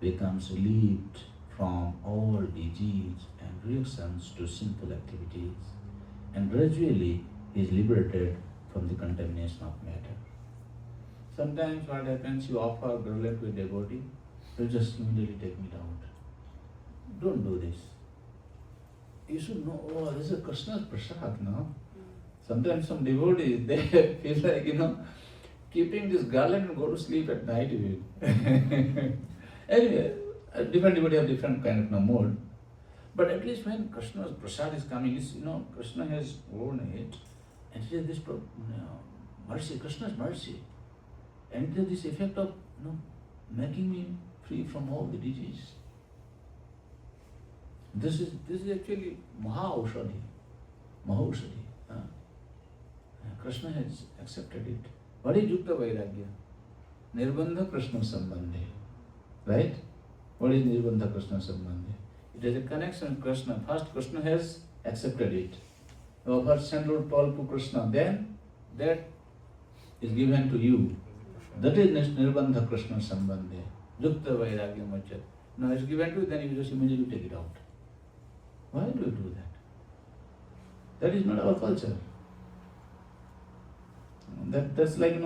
becomes relieved from all disease and reactions to sinful activities, and gradually is liberated from the contamination of matter. Sometimes what happens, you offer garland to a devotee, you just immediately take it out. Don't do this. You should know, oh, this is Krishna's prasad, no? Sometimes some devotees, they feel like, keeping this garland and go to sleep at night even. Anyway, different devotees have different kind of mood. But at least when Krishna's prasad is coming, Krishna has worn it, and he has this mercy, Krishna's mercy. And it has this effect of making me free from all the disease. This is actually Mahaushadhi. Krishna has accepted it. What is Yukta Vairagya? Nirbandha Krishna Sambandhe. Right? What is Nirbandha Krishna Sambandhe? It has a connection with Krishna. First Krishna has accepted it. You offer sandal pearl to Krishna, then that is given to you. That is Nirbandha Krishna Sambandhe. Yukta Vairagya Machat. Now it's given to you, then you just immediately take it out. Why do you do that? That is not our culture. That's like,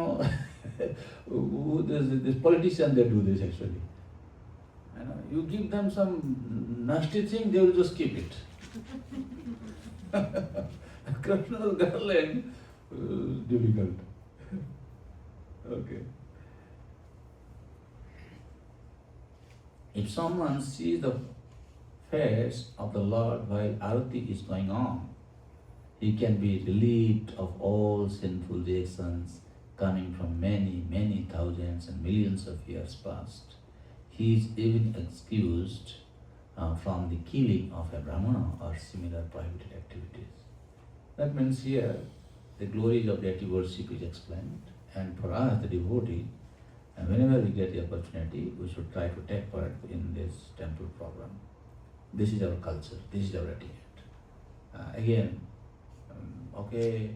this politicians, they do this actually. You give them some nasty thing, they will just keep it. Krishna's garland, difficult. Okay. If someone sees the face of the Lord while Arati is going on, he can be relieved of all sinful reactions coming from many, many thousands and millions of years past. He is even excused from the killing of a Brahmana or similar prohibited activities. That means here the glories of deity worship is explained, and for us, the devotee, and whenever we get the opportunity, we should try to take part in this temple program. This is our culture, this is our etiquette. Again, okay,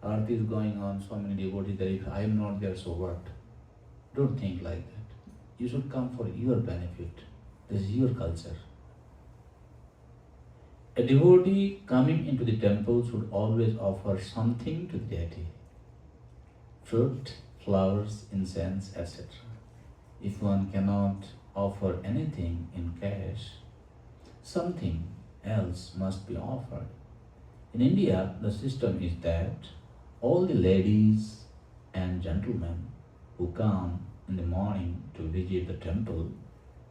Arati is going on, so many devotees there, if I am not there, so what? Don't think like that. You should come for your benefit. This is your culture. A devotee coming into the temple should always offer something to the deity. Fruit, flowers, incense, etc. If one cannot offer anything in cash, something else must be offered. In India, the system is that all the ladies and gentlemen who come in the morning to visit the temple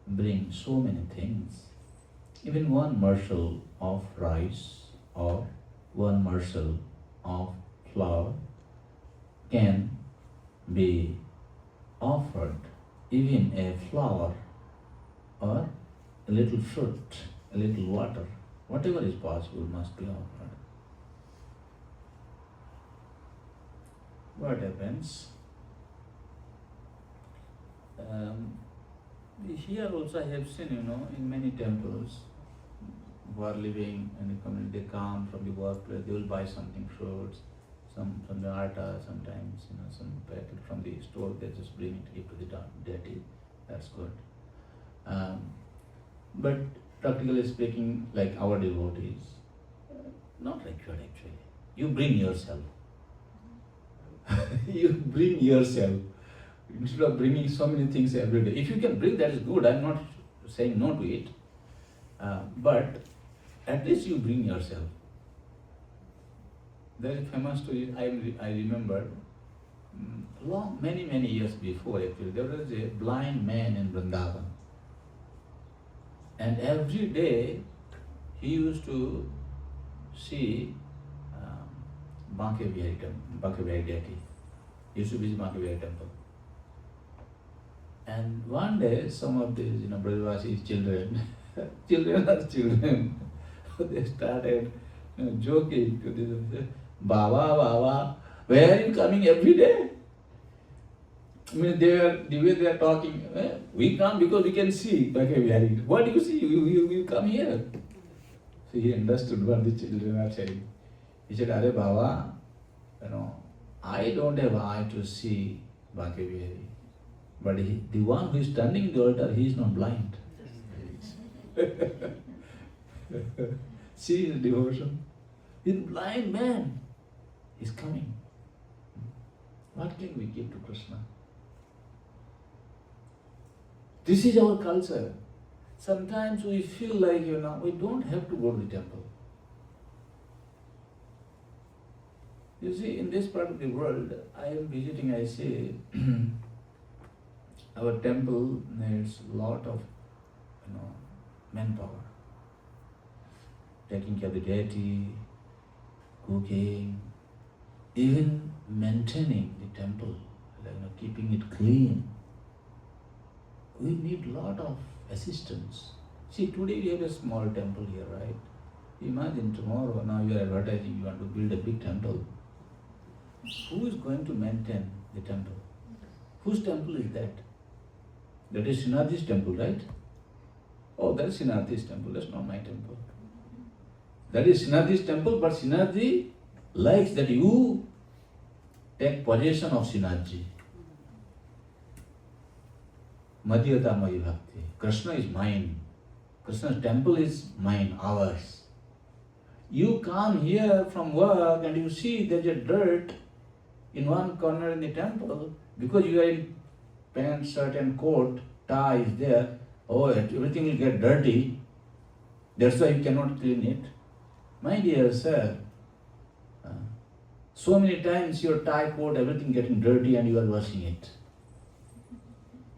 bring so many things. Even one morsel of rice or one morsel of flour can be offered. Even a flower or a little fruit, a little water, whatever is possible must be offered. What happens? Here also I have seen, in many temples who are living in the community, they come from the workplace, they will buy something, fruits, some from the atta, sometimes, some packet from the store, they just bring it, give to the deity. That's good. But practically speaking, like our devotees, not required actually. You bring yourself. You bring yourself. Instead of bringing so many things every day. If you can bring, that is good. I'm not saying no to it. But at least you bring yourself. There is famous story I remember many years before actually. There was a blind man in Vrindavan. And every day he used to see Banke Bihari deity. He used to visit Banke Bihari temple. And one day some of these Brajavasi's children, they started joking to this. Baba, where are you coming every day? I mean, the way they are talking, we come because we can see. What do you see? You come here. So he understood what the children are saying. He said, Are Baba, I don't have eye to see Bhakti. But the one who is standing in the altar, he is not blind. See his devotion. This blind man is coming. What can we give to Krishna? This is our culture. Sometimes we feel like, we don't have to go to the temple. You see, in this part of the world, I am visiting, I say, our temple needs a lot of, manpower. Taking care of the deity, cooking, even maintaining the temple, keeping it clean. We need a lot of assistance. See, today we have a small temple here, right? Imagine tomorrow, now you are advertising, you want to build a big temple. Who is going to maintain the temple? Whose temple is that? That is Srinathji's temple, right? Oh, that is Srinathji's temple, that's not my temple. That is Srinathji's temple, but Srinathji likes that you take possession of Srinathji. Madhyata Mayi Bhakti. Krishna is mine. Krishna's temple is mine, ours. You come here from work and you see there's a dirt in one corner in the temple because you are in pant, shirt and coat, tie is there. Oh, everything will get dirty. That's why you cannot clean it. My dear sir, so many times your tie, coat, everything getting dirty and you are washing it.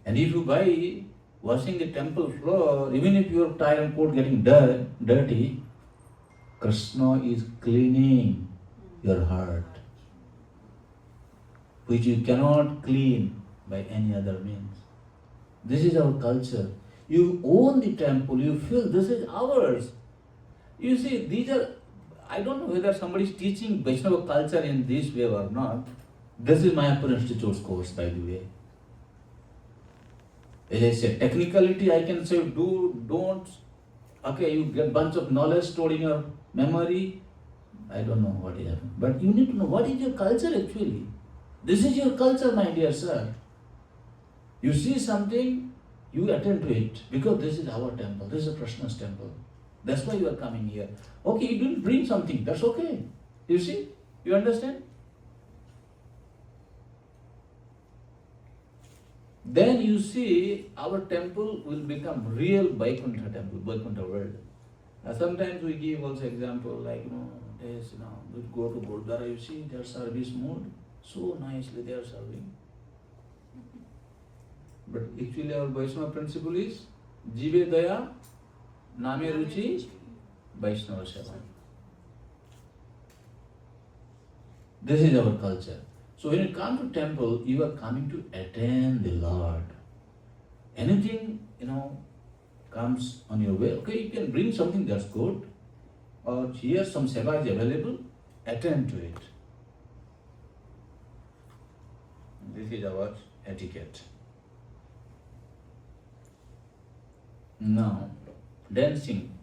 And if you buy washing the temple floor, even if your tie and coat getting dirty, Krishna is cleaning your heart, which you cannot clean by any other means. This is our culture. You own the temple, you feel this is ours. You see, these are, I don't know whether somebody is teaching Vaishnava culture in this way or not. This is Mayapur Institute's course, by the way. As I said, technicality I can say do, don't. Okay, you get bunch of knowledge stored in your memory. I don't know what is happening. But you need to know what is your culture actually. This is your culture, my dear sir. You see something, you attend to it because this is our temple. This is Krishna's temple. That's why you are coming here. Okay, you didn't bring something. That's okay. You see? You understand? Then you see our temple will become real Vaikuntha temple, Vaikuntha world. Sometimes we give also example like, we go to Gurdwara, you see their service mode, so nicely they are serving. But actually our Vaishnava principle is Jive Daya, Name Ruchi, Vaishnava Seva. This is our culture. So when you come to temple, you are coming to attend the Lord. Anything, comes on your way, okay, you can bring something that's good, or here some seva is available, attend to it. This is our etiquette. Now, dancing.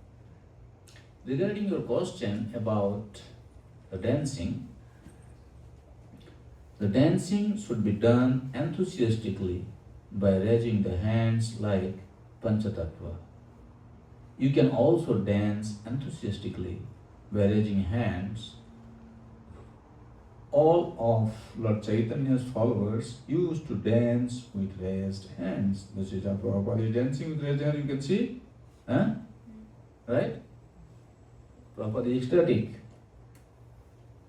Regarding your question about the dancing should be done enthusiastically by raising the hands like Panchatattva. You can also dance enthusiastically by raising hands all of Lord Chaitanya's followers used to dance with raised hands. This is how Prabhupada is dancing with raised hands, you can see. Huh? Right? Prabhupada is ecstatic.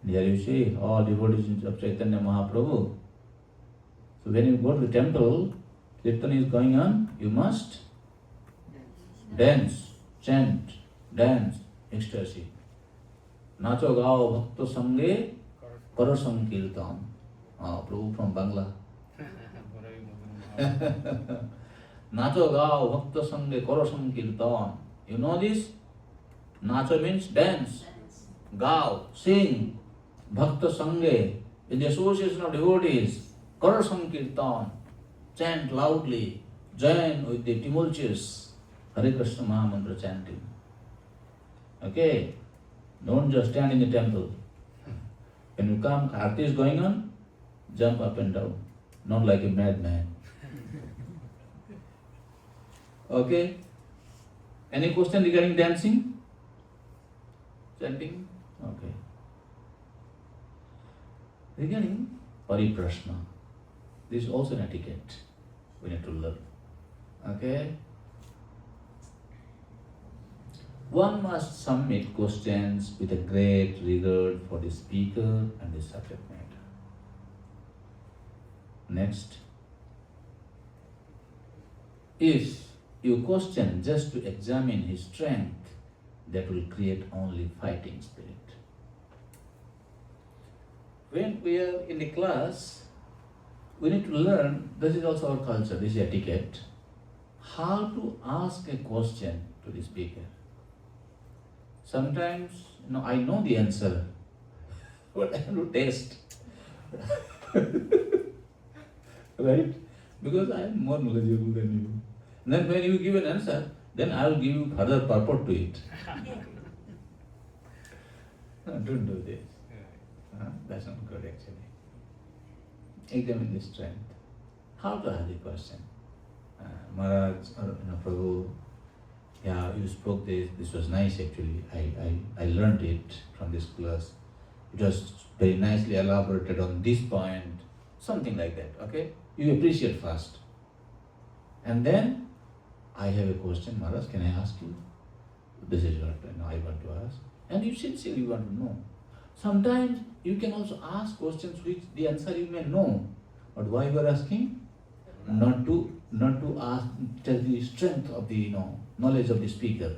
Here you see all devotees of Chaitanya Mahaprabhu. So when you go to the temple, Kirtan is going on, you must dance, chant, dance, ecstasy. Nacho gao bhakta sange karo sankirtan. Prabhu from Bangla. Nacho gao bhakta sange karo sankirtan. You know this? Nacho means dance. Gao, sing. Bhakta sange, with the association of devotees. Karo sankirtan, chant loudly. Join with the tumultuous Hare Krishna Mahamantra chanting. Okay? Don't just stand in the temple. When you come, Aarti is going on, jump up and down. Not like a madman. Okay? Any question regarding dancing? Chanting? Okay. Regarding pariprashna, this is also an etiquette we need to learn. Okay? One must submit questions with a great regard for the speaker and the subject matter. Next, if you question just to examine his strength, that will create only fighting spirit. When we are in the class, we need to learn, this is also our culture, this is etiquette, how to ask a question to the speaker. Sometimes, I know the answer, but I have to test. Right? Because I am more knowledgeable than you. And then when you give an answer, then I will give you further purport to it. No, don't do this. That's not good actually. Examine the strength. How to ask the question? Maharaj, or Prabhu, yeah, you spoke this was nice actually. I learned it from this class. It was very nicely elaborated on this point, something like that, okay? You appreciate first. And then, I have a question, Maharaj, can I ask you? This is what I want to ask. And you sincerely want to know. Sometimes you can also ask questions which the answer you may know. But why you are asking? Not to ask, tell the strength of the knowledge of the speaker,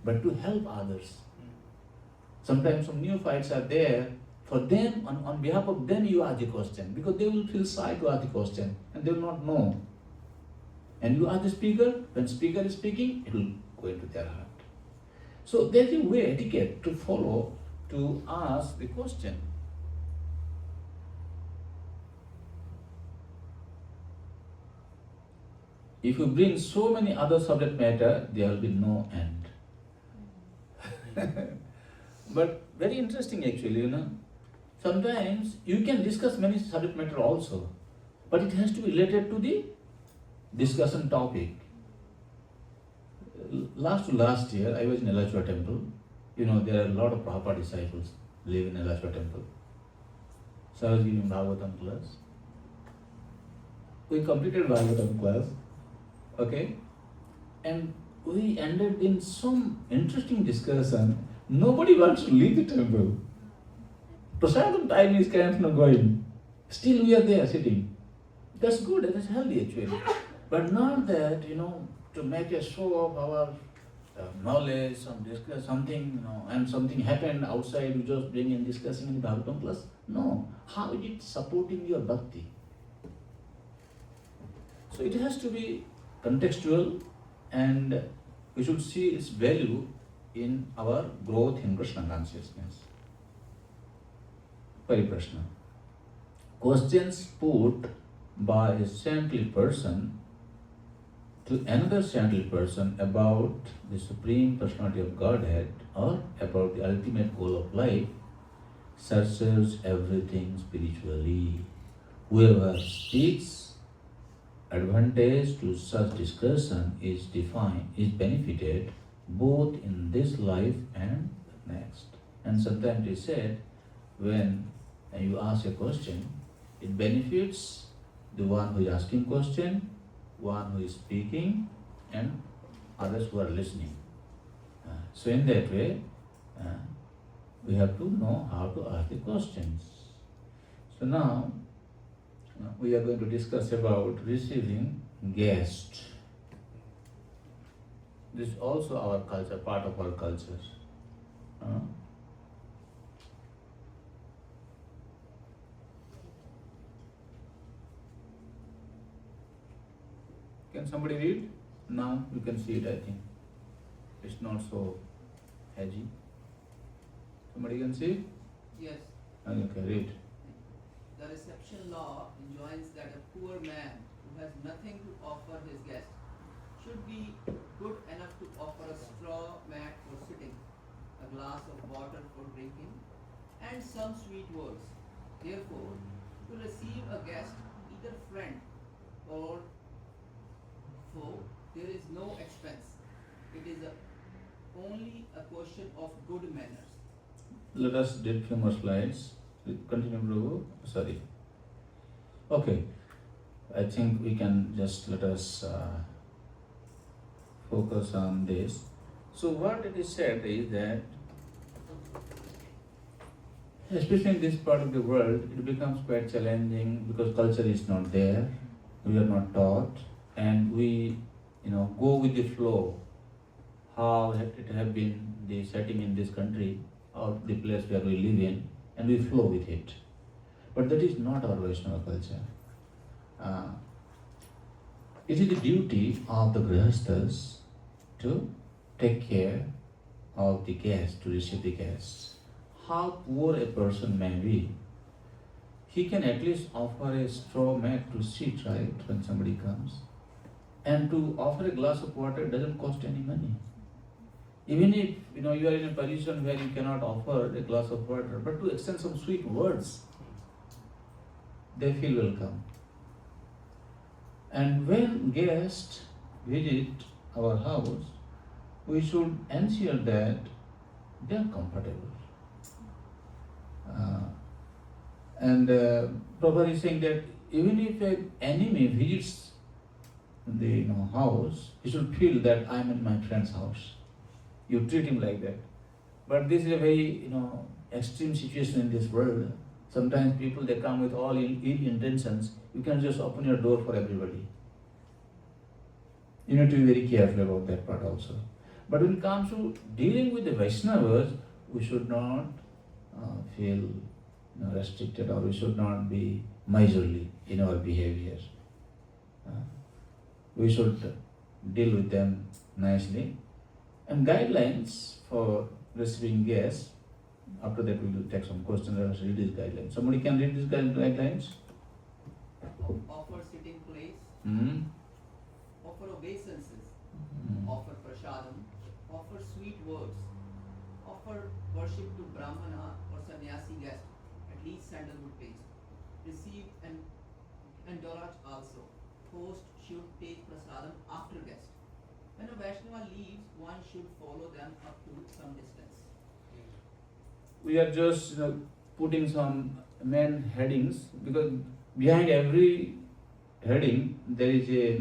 but to help others. Sometimes some neophytes are there. For them, on behalf of them, you ask the question, because they will feel shy to ask the question and they will not know. And you ask the speaker, when speaker is speaking, it will go into their heart. So there is a way, etiquette to follow to ask the question. If you bring so many other subject matter, there will be no end. But very interesting actually, Sometimes you can discuss many subject matter also, but it has to be related to the discussion topic. Last year, I was in Elachua temple. There are a lot of Prabhupada disciples live in Elachua temple. So I was giving Bhagavatam class. We completed Bhagavatam class, okay? And we ended in some interesting discussion. Nobody wants to leave the temple. Prasadam time is kind of not going. Still we are there sitting. That's good, that's healthy actually. But not that, to make a show of our knowledge, discuss something, and something happened outside, you just bring and discussing in the Bhagavatam class. No. How is it supporting your bhakti? So it has to be contextual, and we should see its value in our growth in Krishna consciousness. Pariprashna. Questions put by a saintly person to another saintly person about the Supreme Personality of Godhead or about the ultimate goal of life searches everything spiritually. Whoever speaks advantage to such discussion is benefited both in this life and the next. And sometimes it is said, when and you ask a question, it benefits the one who is asking question, one who is speaking, and others who are listening. So in that way, we have to know how to ask the questions. So now, we are going to discuss about receiving guests. This is also our culture, part of our culture. Can somebody read? Now you can see it, I think. It's not so edgy. Somebody can see? Yes. Okay, read. The reception law enjoins that a poor man who has nothing to offer his guest should be good enough to offer a straw mat for sitting, a glass of water for drinking, and some sweet words. Therefore, to receive a guest, either friend or foe, there is no expense. It is only a question of good manners. Let us read few more slides. Continue, Prabhu. Sorry. Okay. I think we can just let us focus on this. So what it is said is that, especially in this part of the world, it becomes quite challenging because culture is not there, we are not taught, and we, go with the flow. How it have been the setting in this country or the place where we live in, and we flow with it. But that is not our Vaishnava culture. It is the duty of the grihasthas to take care of the guests, to receive the guests. How poor a person may be, he can at least offer a straw mat to sit, right, when somebody comes. And to offer a glass of water doesn't cost any money. Even if you are in a position where you cannot offer a glass of water, but to extend some sweet words, they feel welcome. And when guests visit our house, we should ensure that they are comfortable. Prabhupada is saying that even if an enemy visits the house, he should feel that I am in my friend's house. You treat him like that. But this is a very extreme situation in this world. Sometimes people, they come with all ill intentions. You can just open your door for everybody. You need to be very careful about that part also. But when it comes to dealing with the Vaishnavas, we should not feel restricted, or we should not be miserly in our behavior. We should deal with them nicely. And guidelines for receiving guests. After that we will take some questions. Let us read these guidelines. Somebody can read these guidelines? Offer sitting place, offer obeisances, offer prasadam, offer sweet words, offer worship to Brahmana or sannyasi guest, at least sandalwood paste. Receive and Doraj also. Host should take prasadam after guest. When a Vaishnava leaves, one should follow them up to some distance. We are just putting some main headings, because behind every heading there is a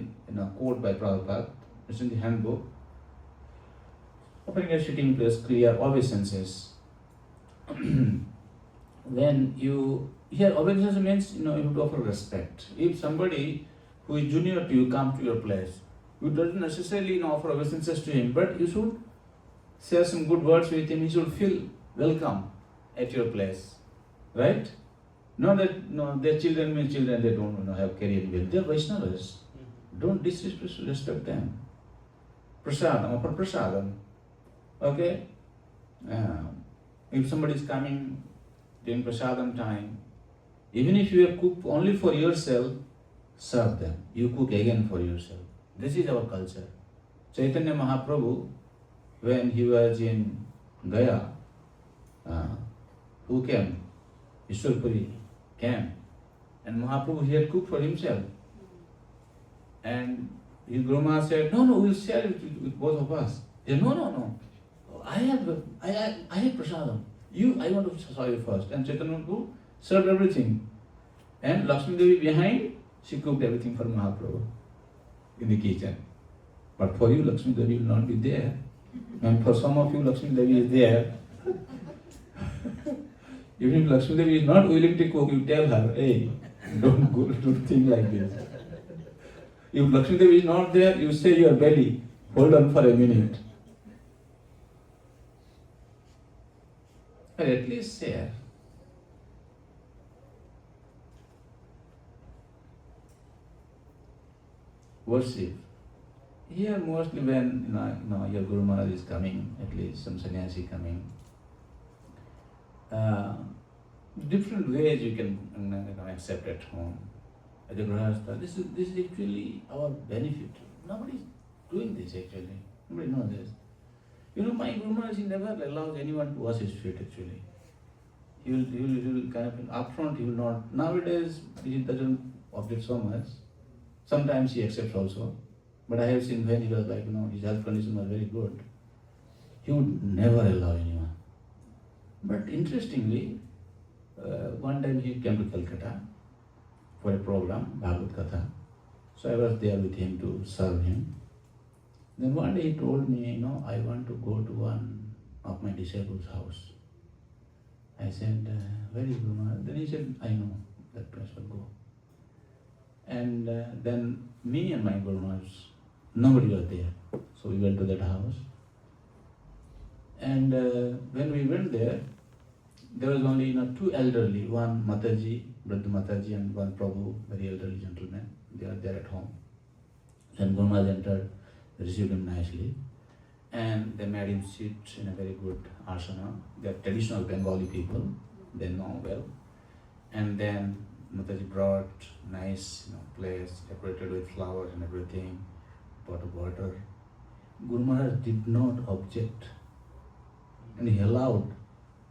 quote by Prabhupada. It's in the handbook. Offering a sitting place, clear obeisances. When here obeisance means you have to offer respect. If somebody who is junior to you comes to your place, you don't necessarily offer obeisances to him, but you should share some good words with him. He should feel welcome at your place, right? Not that their children mean children, they don't have career will. They are Vaishnavas. Don't disrespect them. Prasadam, offer prasadam. Okay? If somebody is coming during prasadam time, even if you have cooked only for yourself, serve them. You cook again for yourself. This is our culture. Chaitanya Mahaprabhu, when he was in Gaya, who came? Ishwarpuri came. And Mahaprabhu, he had cooked for himself. And his Guru Maharaj said, no, we'll share it with both of us. He said, no. I have prasadam. I want to serve you first. And Chaitanya Mahaprabhu served everything. And Lakshmi Devi behind, she cooked everything for Mahaprabhu in the kitchen. But for you, Lakshmi Devi will not be there. And for some of you, Lakshmi Devi is there. Even if Lakshmi Devi is not willing to cook, you tell her, hey, don't think like this. If Lakshmi Devi is not there, you say your belly, hold on for a minute. Or at least share. Worship. Here mostly when your Guru Maharaj is coming, at least some sannyasi coming, different ways you can accept at home. As a grahastha, this is actually our benefit. Nobody is doing this actually. Nobody knows this. My Guru Maharaj, he never allows anyone to wash his feet actually. He will kind of upfront, he will not. Nowadays he doesn't object so much. Sometimes he accepts also. But I have seen when he was like, his health condition was very good, he would never allow anyone. But interestingly, one time he came to Calcutta for a program, Bhagavad Katha. So I was there with him to serve him. Then one day he told me, I want to go to one of my disciples' house. I said, where is Guru Maharaj? Then he said, I know that place, will go. And then me and my Guru Maharaj, nobody was there. So we went to that house. And when we went there was only two elderly, one Mataji, Brother Mataji, and one Prabhu, very elderly gentleman. They are there at home. Then Guru Maharaj entered, received him nicely, and they made him sit in a very good asana. They are traditional Bengali people, they know well. And then Mataji brought nice place, decorated with flowers and everything, pot of water. Guru Maharaj did not object, and he allowed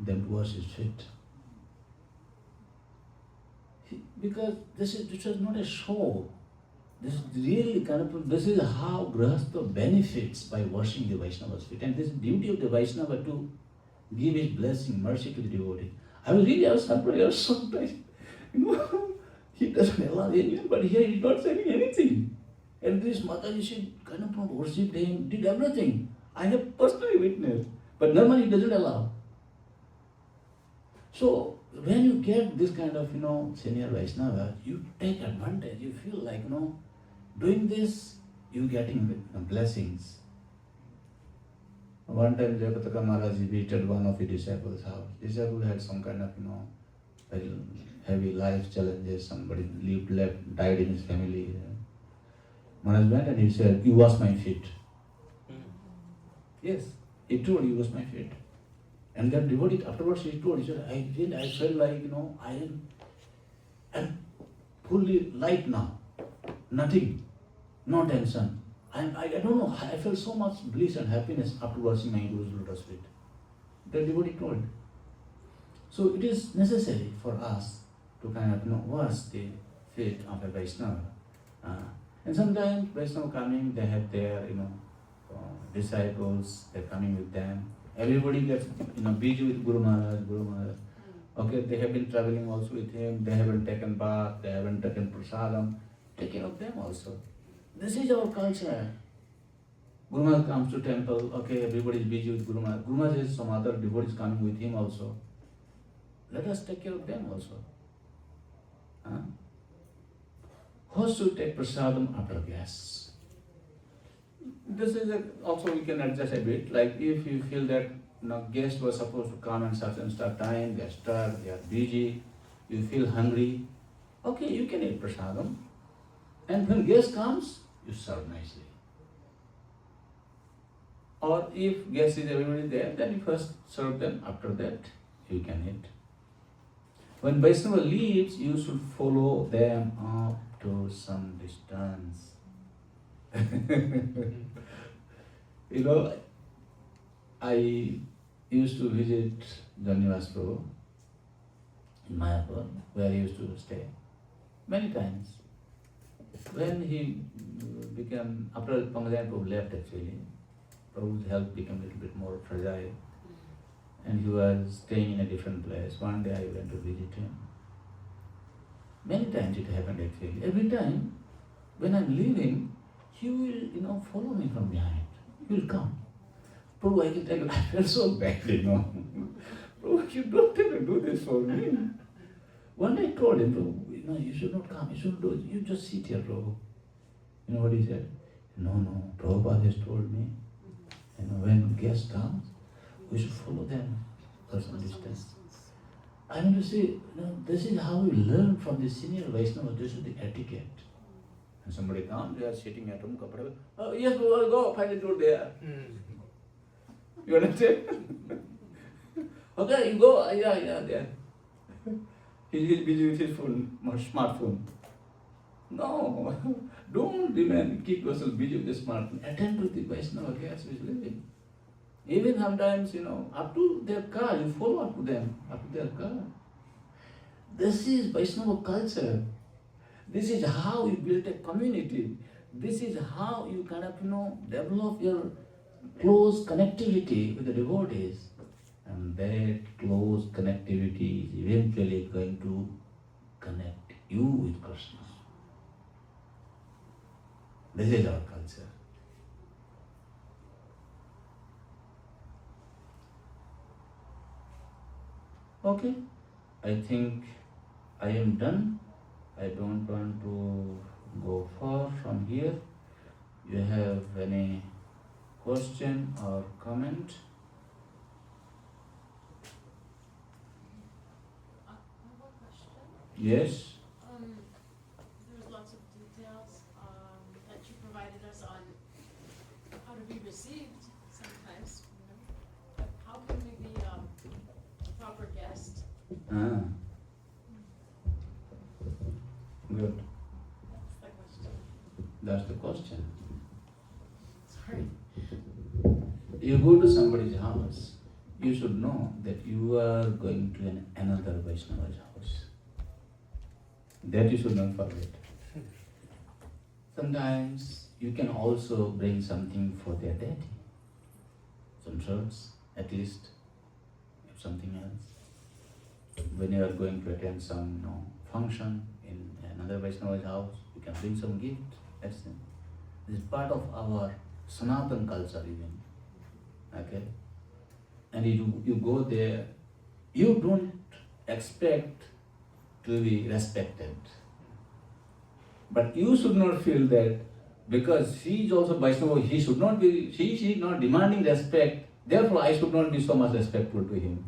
them to wash his feet. Because this was not a show. This is really this is how Grahastha benefits by washing the Vaishnava's feet. And this is the duty of the Vaishnava to give his blessing, mercy to the devotee. I was surprised, I was surprised. He doesn't allow anyone, but here he's not saying anything. And this Mataji, she worshipped him, did everything. I have personally witnessed. But normally he doesn't allow. So when you get this kind of senior Vaishnava, you take advantage. You feel like doing this, you getting blessings. One time Jayapataka Maharaj visited one of his disciples' house. Disciple had some kind of very heavy life challenges. Somebody died in his family. Maharaj went and he said, "You wash my feet." Yes, he told, "You wash my feet." And that devotee afterwards he told, he said, I felt like, I'm fully light now. Nothing. No tension. I don't know, I felt so much bliss and happiness after washing my Guru's lotus feet. The devotee told. So it is necessary for us to wash the feet of a Vaishnava. And sometimes Vaishnava coming, they have their disciples, they're coming with them. Everybody gets busy with Guru Maharaj. Okay, they have been traveling also with him, they haven't taken bath, they haven't taken prasadam. Take care of them also. This is our culture. Guru Maharaj comes to temple, okay, everybody is busy with Guru Maharaj. Guru Maharaj has some other devotees coming with him also. Let us take care of them also. Who should take prasadam after guests? This is also we can adjust a bit. Like if you feel that guests were supposed to come at such and such time, they are stuck, they are busy, you feel hungry, okay, you can eat prasadam. And when guest comes, you serve nicely. Or if guest is everybody there, then you first serve them, after that you can eat. When Vaishnava leaves, you should follow them up to some distance. I used to visit Janivas Prabhu in Mayapur, where he used to stay many times. When he became, after Padmanayana Prabhu left actually, Prabhu's health became a little bit more fragile and he was staying in a different place. One day I went to visit him. Many times it happened actually. Every time when I'm leaving, he will, follow me from behind. He will come. Prabhu, I can tell you, I felt so bad, Prabhu, you don't have to do this for me. One day I told him, Prabhu, you should not come, you shouldn't do it. You just sit here, Prabhu. You know what he said? No, Prabhupada has told me, when guest comes, we should follow them for some distance. I mean to say, this is how we learn from the senior Vaishnava, this is the etiquette. And somebody comes, they are sitting at home, oh yes, Prabhu, go, find the door there. You understand? Okay, you go, yeah, there. He's busy with his phone, smartphone. No, don't demand, keep yourself busy with the smartphone. Attend to the Vaishnava guest who is living. Even sometimes, up to their car, you follow up to them, up to their car. This is Vaishnava culture. This is how you build a community. This is how you develop your close connectivity with the devotees. And that close connectivity is eventually going to connect you with Krishna. This is our culture. Okay, I think I am done. I don't want to go far from here. You have any question or comment? I have one question. Yes. There's lots of details that you provided us on how to be received sometimes, But how can we be a proper guest? Good. That's the question. That's the question. Sorry. You go to somebody's house, you should know that you are going to another Vaishnava's house. That you should not forget. Sometimes you can also bring something for their deity. Some shirts, at least, if something else. When you are going to attend some function in another Vaishnava's house, you can bring some gift. That's it. This is part of our Sanatan culture even. Okay? And you go there, you don't expect to be respected. But you should not feel that because he is also Vaishnava, he is not demanding respect, therefore I should not be so much respectful to him.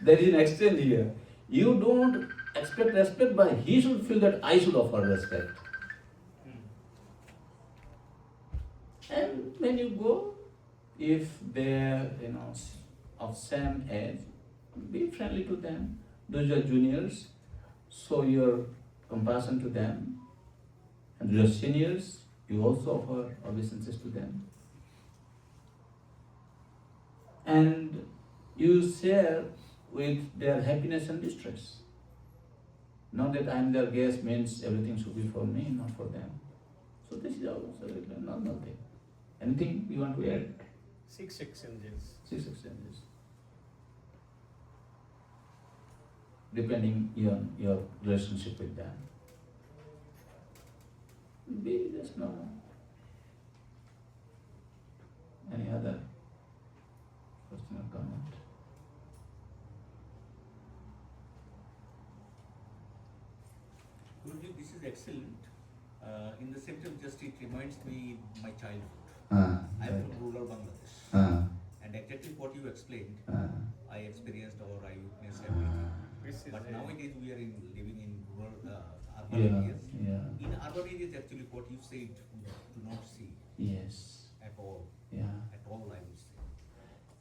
There is an exchange here. You don't expect respect, but he should feel that I should offer respect. And when you go, if they're of same age, be friendly to them. Those are juniors, show your compassion to them. And those are seniors, you also offer obeisances to them. And you share with their happiness and distress. Not that I'm their guest means everything should be for me, not for them. So this is also a normal thing. Anything you want to add? 6 exchanges. 6 exchanges. Depending on your relationship with them. Be just normal. Any other question or comment? Guruji, this is excellent. In the same time, just it reminds me my childhood. I am from rural Bangladesh. And exactly what you explained, I experienced or I witnessed everything. But nowadays we are living in rural, urban areas. Yeah. In urban areas, actually, what you said, do not see Yes. at all. Yeah. At all, I would say.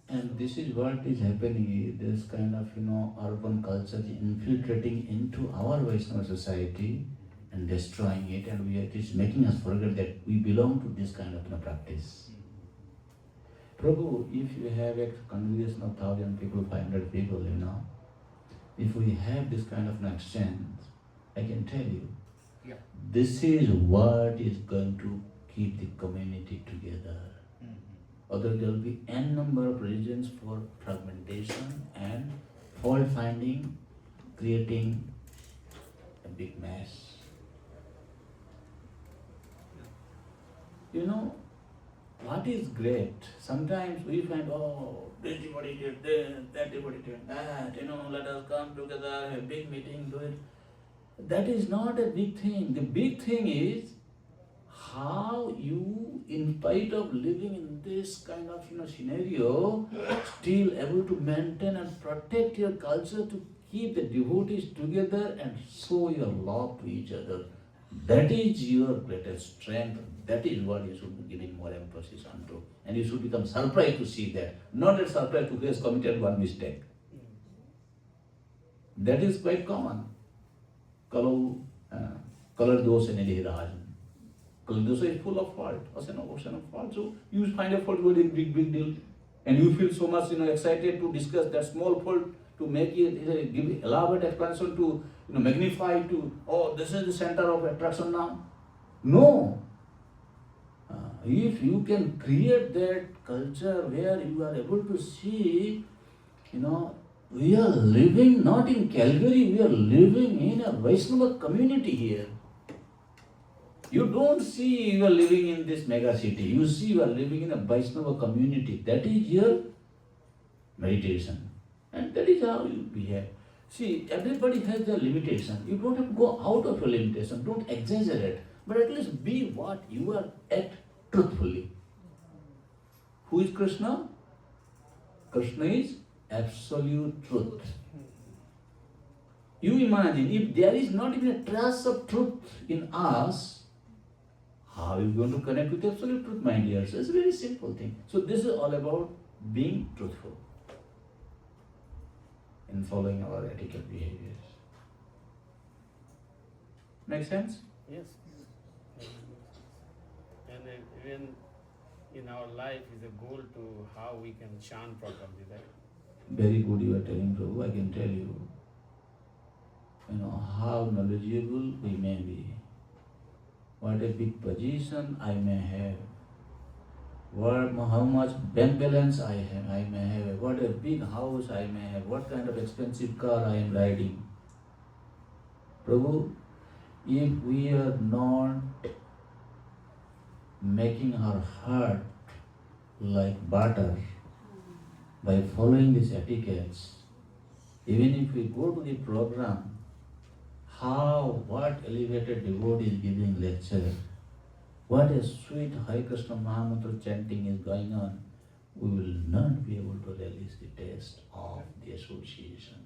And this is what is happening. This kind of urban culture is infiltrating into our Vaishnava society and destroying it, and it is making us forget that we belong to this kind of practice. Prabhu, if you have a congregation of 1,000 people, 500 people, if we have this kind of an exchange, I can tell you, this is what is going to keep the community together. Otherwise, there will be n number of reasons for fragmentation and fault finding, creating a big mess. You know, what is great? Sometimes we find, oh, this devotee did this, that devotee did that, let us come together, have a big meeting, do it. That is not a big thing. The big thing is how you, in spite of living in this kind of scenario, still able to maintain and protect your culture to keep the devotees together and show your love to each other. That is your greatest strength. That is what you should be giving more emphasis onto. And you should become surprised to see that. Not a surprise to who has committed one mistake. That is quite common. Color dosa nidhi rajan. Dosa is full of fault, ocean of fault. So you find a fault very big deal, and you feel so much excited to discuss that small fault to make it give elaborate explanation to magnify to this is the center of attraction now. No. If you can create that culture where you are able to see, we are living not in Calgary, we are living in a Vaishnava community here. You don't see you are living in this mega city. You see you are living in a Vaishnava community. That is your meditation. And that is how you behave. See, everybody has their limitation. You don't have to go out of your limitation. Don't exaggerate. But at least be what you are at truthfully. Who is Krishna? Krishna is absolute truth. You imagine, if there is not even a trace of truth in us, how are you going to connect with absolute truth, my dears? It's a very simple thing. So this is all about being truthful in following our etiquette behaviors. Make sense? Yes. And even in our life is a goal to how we can chant properly, right? Very good you are telling, Prabhu. I can tell you, how knowledgeable we may be, what a big position I may have, how much bank balance I may have, what a big house I may have, what kind of expensive car I am riding. Prabhu, if we are not making our heart like butter by following these etiquettes, even if we go to the program, what elevated devotee is giving lecture, what a sweet Hare Krishna Mahamantra chanting is going on, we will not be able to release the taste of the association.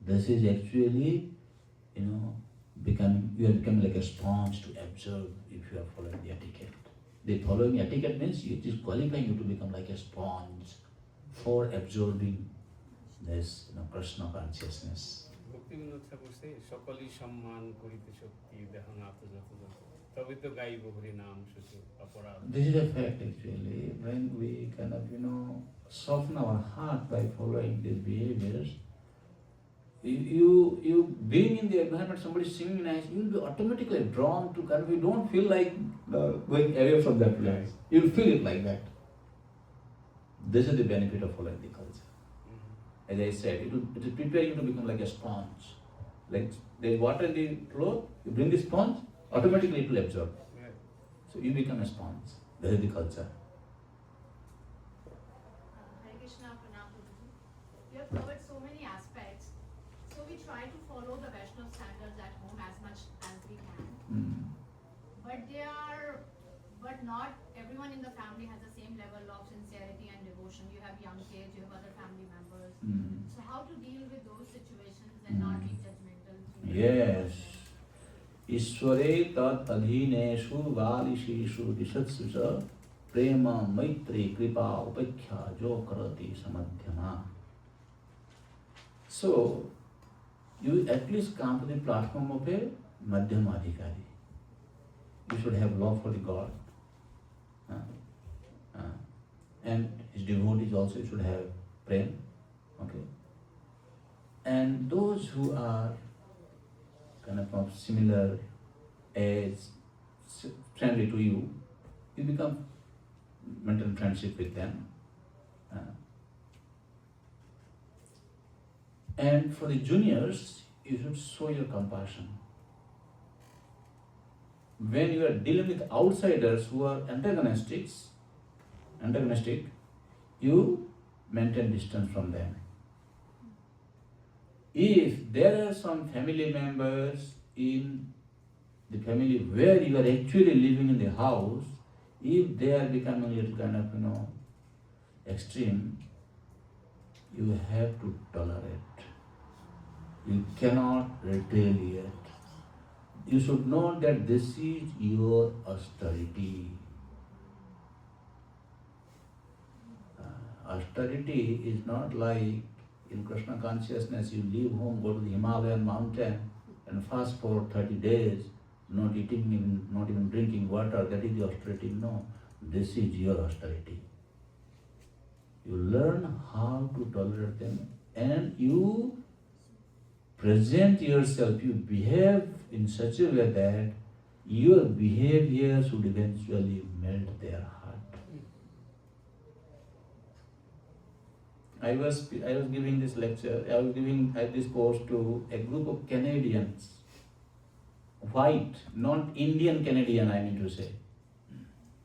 This is actually, you are becoming like a sponge to absorb if you are following the etiquette. The following etiquette means it is qualifying you to become like a sponge for absorbing this Krishna consciousness. Bhaktivinoda Thakur say, "Sakali samman korite shakti dehanata jata tabito gaibo hari naam sutu aparad." This is a fact actually. When we kind of soften our heart by following these behaviors, you being in the environment, somebody singing nice, you will be automatically drawn to kind of, you don't feel like going away from that place. You will feel it like that. This is the benefit of following the culture. As I said, it will prepare you to become like a sponge. Like there is water in the floor, you bring the sponge, automatically it will absorb. Right. So you become a sponge. That is the culture. Hare Krishna, Pranam Prabhuji. You have covered so many aspects. So we try to follow the Vaishnava standards at home as much as we can. But not everyone in the family has the same level of sincerity and devotion. You have young kids, you have other family members. So how to deal with those situations and not be judgmental? Yes. Ishware tat adhineshu valishishu dishatsu sa prema maitri kripa upakhya jo karati samadhyama. So, you at least come to the platform of a madhyama adhikari. You should have love for the God. And his devotees also should have prem. Okay. And those who are kind of similar age, friendly to you, you become maintain friendship with them. And for the juniors, you should show your compassion. When you are dealing with outsiders who are antagonistic, you maintain distance from them. If there are some family members in the family where you are actually living in the house, if they are becoming a little kind of, extreme, you have to tolerate. You cannot retaliate. You should know that this is your austerity. Austerity is not like in Krishna consciousness you leave home, go to the Himalayan mountain and fast for 30 days, not eating, not even drinking water. That is the austerity. No, this is your austerity. You learn how to tolerate them and you present yourself, you behave in such a way that your behavior should eventually melt their heart. I was giving this lecture, I was giving this course to a group of Canadians, white, not Indian Canadian, I mean to say.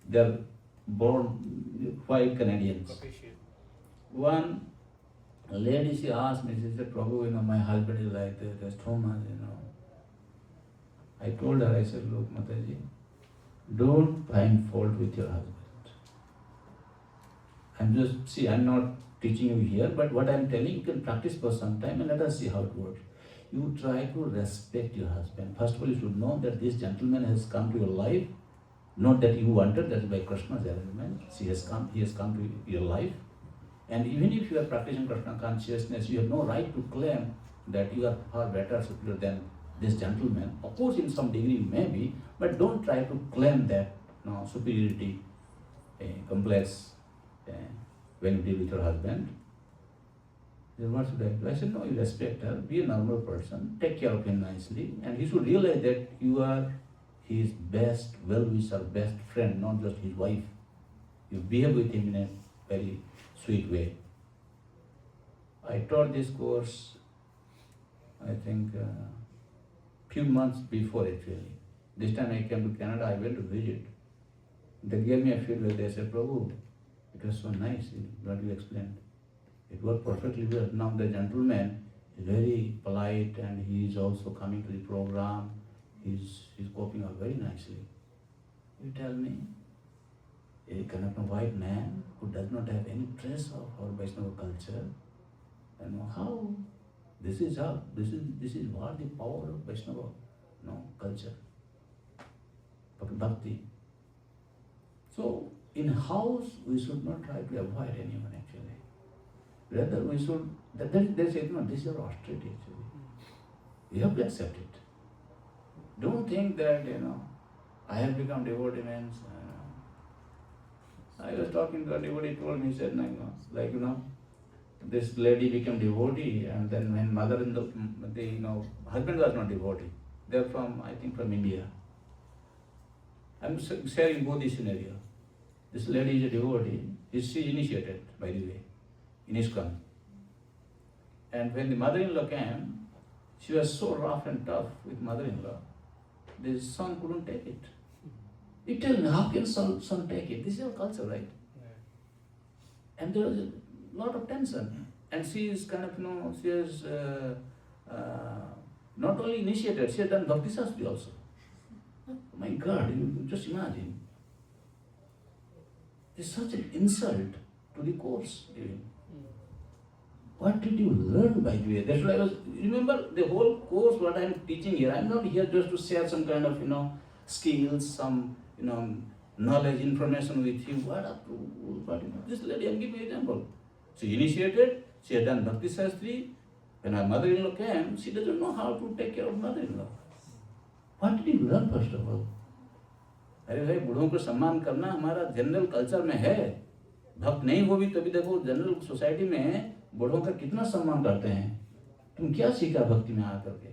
They're born white Canadians. Caucasian. One lady, she asked me, she said, Prabhu, my husband is like this, there's so much, I told her, I said, look, Mataji, don't find fault with your husband. I'm not teaching you here, but what I'm telling you can practice for some time and let us see how it works. You try to respect your husband. First of all, you should know that this gentleman has come to your life, not that you wanted, that is by Krishna's arrangement. He has come to your life. And even if you are practicing Krishna consciousness, you have no right to claim that you are far better, superior than this gentleman. Of course, in some degree you may be, but don't try to claim that superiority complex when you deal with your husband. He said, what should I do? I said, no, you respect her, be a normal person, take care of him nicely, and he should realize that you are his best well-wisher, best friend, not just his wife. You behave with him in a very sweet way. I taught this course, I think, few months before actually. This time I came to Canada, I went to visit. They gave me a feedback, they said, Prabhu, it was so nice what you explained. It worked perfectly well. Now the gentleman is very polite and he is also coming to the program. He's coping up very nicely. You tell me, a kind of a white man who does not have any trace of our Vaishnava culture, how this is what the power of Vaishnava culture, bhakti. So in house we should not try to avoid anyone actually. Rather we should, they say, no, this is your austerity actually. You have to accept it. Don't think that, I have become devotee means, I was talking to a devotee, told me, he said, this lady became devotee and then when mother-in-law, husband was not devotee. They're from, I think from India. I'm sharing both this scenario. This lady is a devotee, she initiated, by the way, in ISKCON. And when the mother-in-law came, she was so rough and tough with mother-in-law, the son couldn't take it. You tell me, how can son take it? This is our culture, right? Yeah. And there was a lot of tension. And she is kind of, she has not only initiated, she has done Bhakti Shastri also. Oh my God, you just imagine. It's such an insult to the course given. What did you learn by the way? That's why remember the whole course what I'm teaching here, I'm not here just to share some kind of, skills, some, knowledge, information with you. This lady, I'm giving you an example. She initiated, she had done Bhakti Shastri. When her mother-in-law came, she doesn't know how to take care of mother-in-law. What did you learn first of all? अरे भाई बूढ़ों को सम्मान करना हमारा general culture में है. भक्त नहीं हो भी तभी देखो जनरल सोसाइटी में बूढ़ों का कितना सम्मान करते हैं. तुम क्या सीखा भक्ति में आकर के?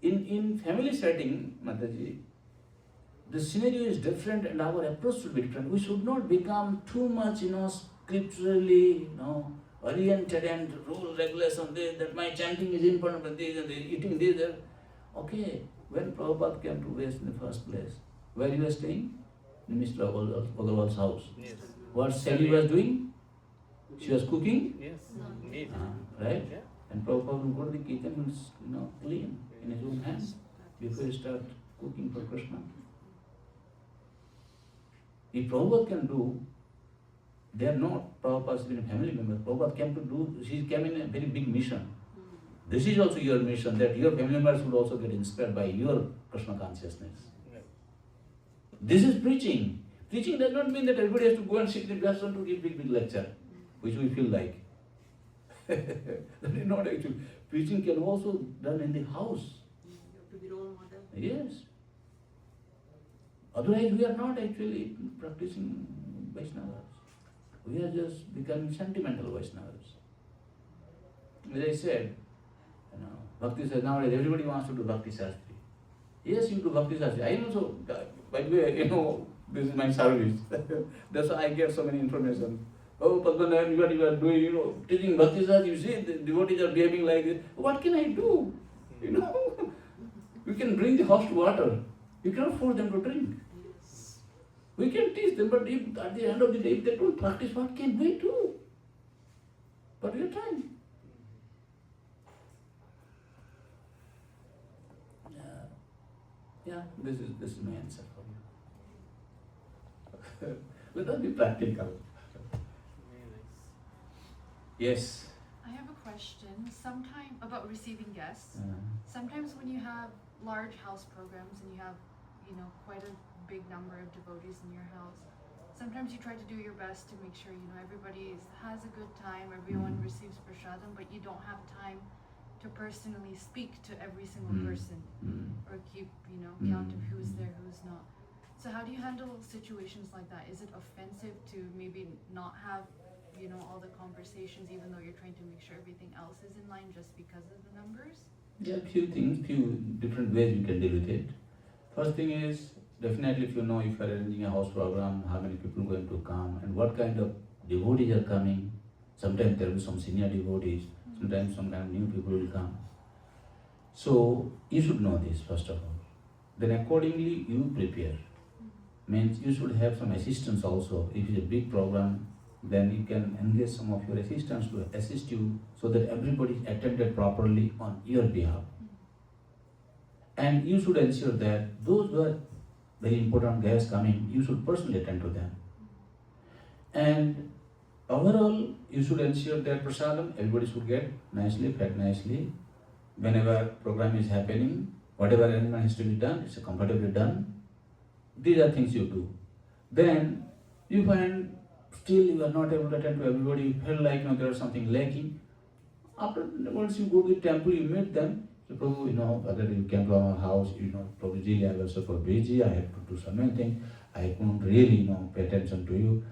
In family setting, Mataji, the scenario is different and our approach should be different. We should not become too much, scripturally, oriented and rule, regulation, this, that my chanting is important, but this and this, eating this, that. Okay, when Prabhupada came to West in the first place, where he was staying? In Mr. Agarwal's house. Yes. What Sally was doing? She was cooking, Yes. Need. right? Yeah. And Prabhupada would go to the kitchen and clean in his own hands before he start cooking for Krishna. If Prabhupada can do, they are not Prabhupada's family members. Prabhupada came to do, he came in a very big mission. This is also your mission, that your family members would also get inspired by your Krishna consciousness. Right. This is preaching. Preaching does not mean that everybody has to go and sit in the classroom to give big lecture, which we feel like. That is not actually. Preaching can also done in the house. You have to be role model. Yes. Otherwise, we are not actually practicing Vaishnavas. We are just becoming sentimental Vaishnavas. As I said, Bhakti says nowadays everybody wants to do Bhakti Shastri. Yes, you do Bhakti Shastri. I also, by the way, this is my service. That's why I get so many information. Oh, Padmanayana, what you are doing, teaching Bhakti Shastri, you see, the devotees are behaving like this. What can I do? You can bring the hot water. You cannot force them to drink. Yes. We can teach them, but if at the end of the day, if they don't practice, what can we do? But we are trying. Yeah, this is my answer for you. Let us be practical. Very nice. Yes. I have a question. Sometime about receiving guests. Uh, Sometimes when you have large house programs and you have, quite a big number of devotees in your house, sometimes you try to do your best to make sure, everybody has a good time, everyone receives prasadam, but you don't have time to personally speak to every single person or keep, count of who's there, who's not. So how do you handle situations like that? Is it offensive to maybe not have, all the conversations, even though you're trying to make sure everything else is in line just because of the numbers? There are few different ways you can deal with it. First thing is, definitely if you are arranging a house program, how many people are going to come and what kind of devotees are coming. Sometimes there will be some senior devotees, sometimes some kind of new people will come. So you should know this first of all. Then accordingly you prepare. Means you should have some assistance also. If it's a big program, then you can engage some of your assistants to assist you so that everybody is attended properly on your behalf. And you should ensure that those who are very important guests coming, you should personally attend to them. And overall, you should ensure that prasadam, everybody should get nicely, fed nicely. Whenever program is happening, whatever arrangement has to be done, it's comfortably done. These are things you do. Then you find still you are not able to attend to everybody, you feel like there is something lacking. Once you go to the temple, you meet them. So Prabhu, whether you came to our house, probably really I was super busy, I had to do so many things. I couldn't really, pay attention to you.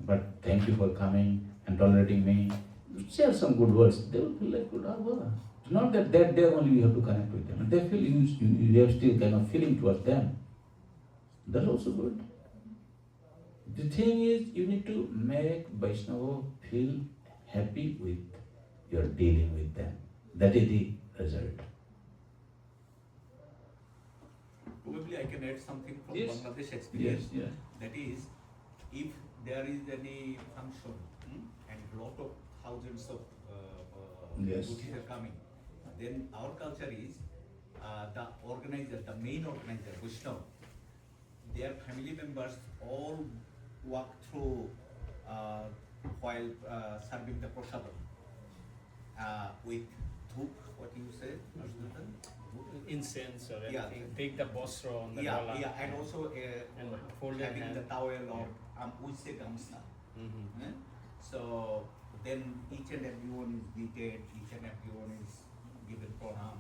But thank you for coming and tolerating me. Share some good words. They will feel like good. It's not that day only you have to connect with them. And they feel you have still kind of feeling towards them. That's also good. The thing is, you need to make Vaishnava feel happy with your dealing with them. That is the result. Probably I can add something from Yes. Bangladesh experience. Yes. That is, if there is any function and lot of thousands of Yes. devotees are coming, then our culture is the organizer, the main organizer, Vaishnava, their family members all walk through while serving the prasadam with dhuk, what you say, Incense or Yeah. anything. Take the bosra on the yeah, gala. and also And folded having hand. the towel or we say gamsa. Mhm. So then each and everyone is greeted, each and everyone is given pranam,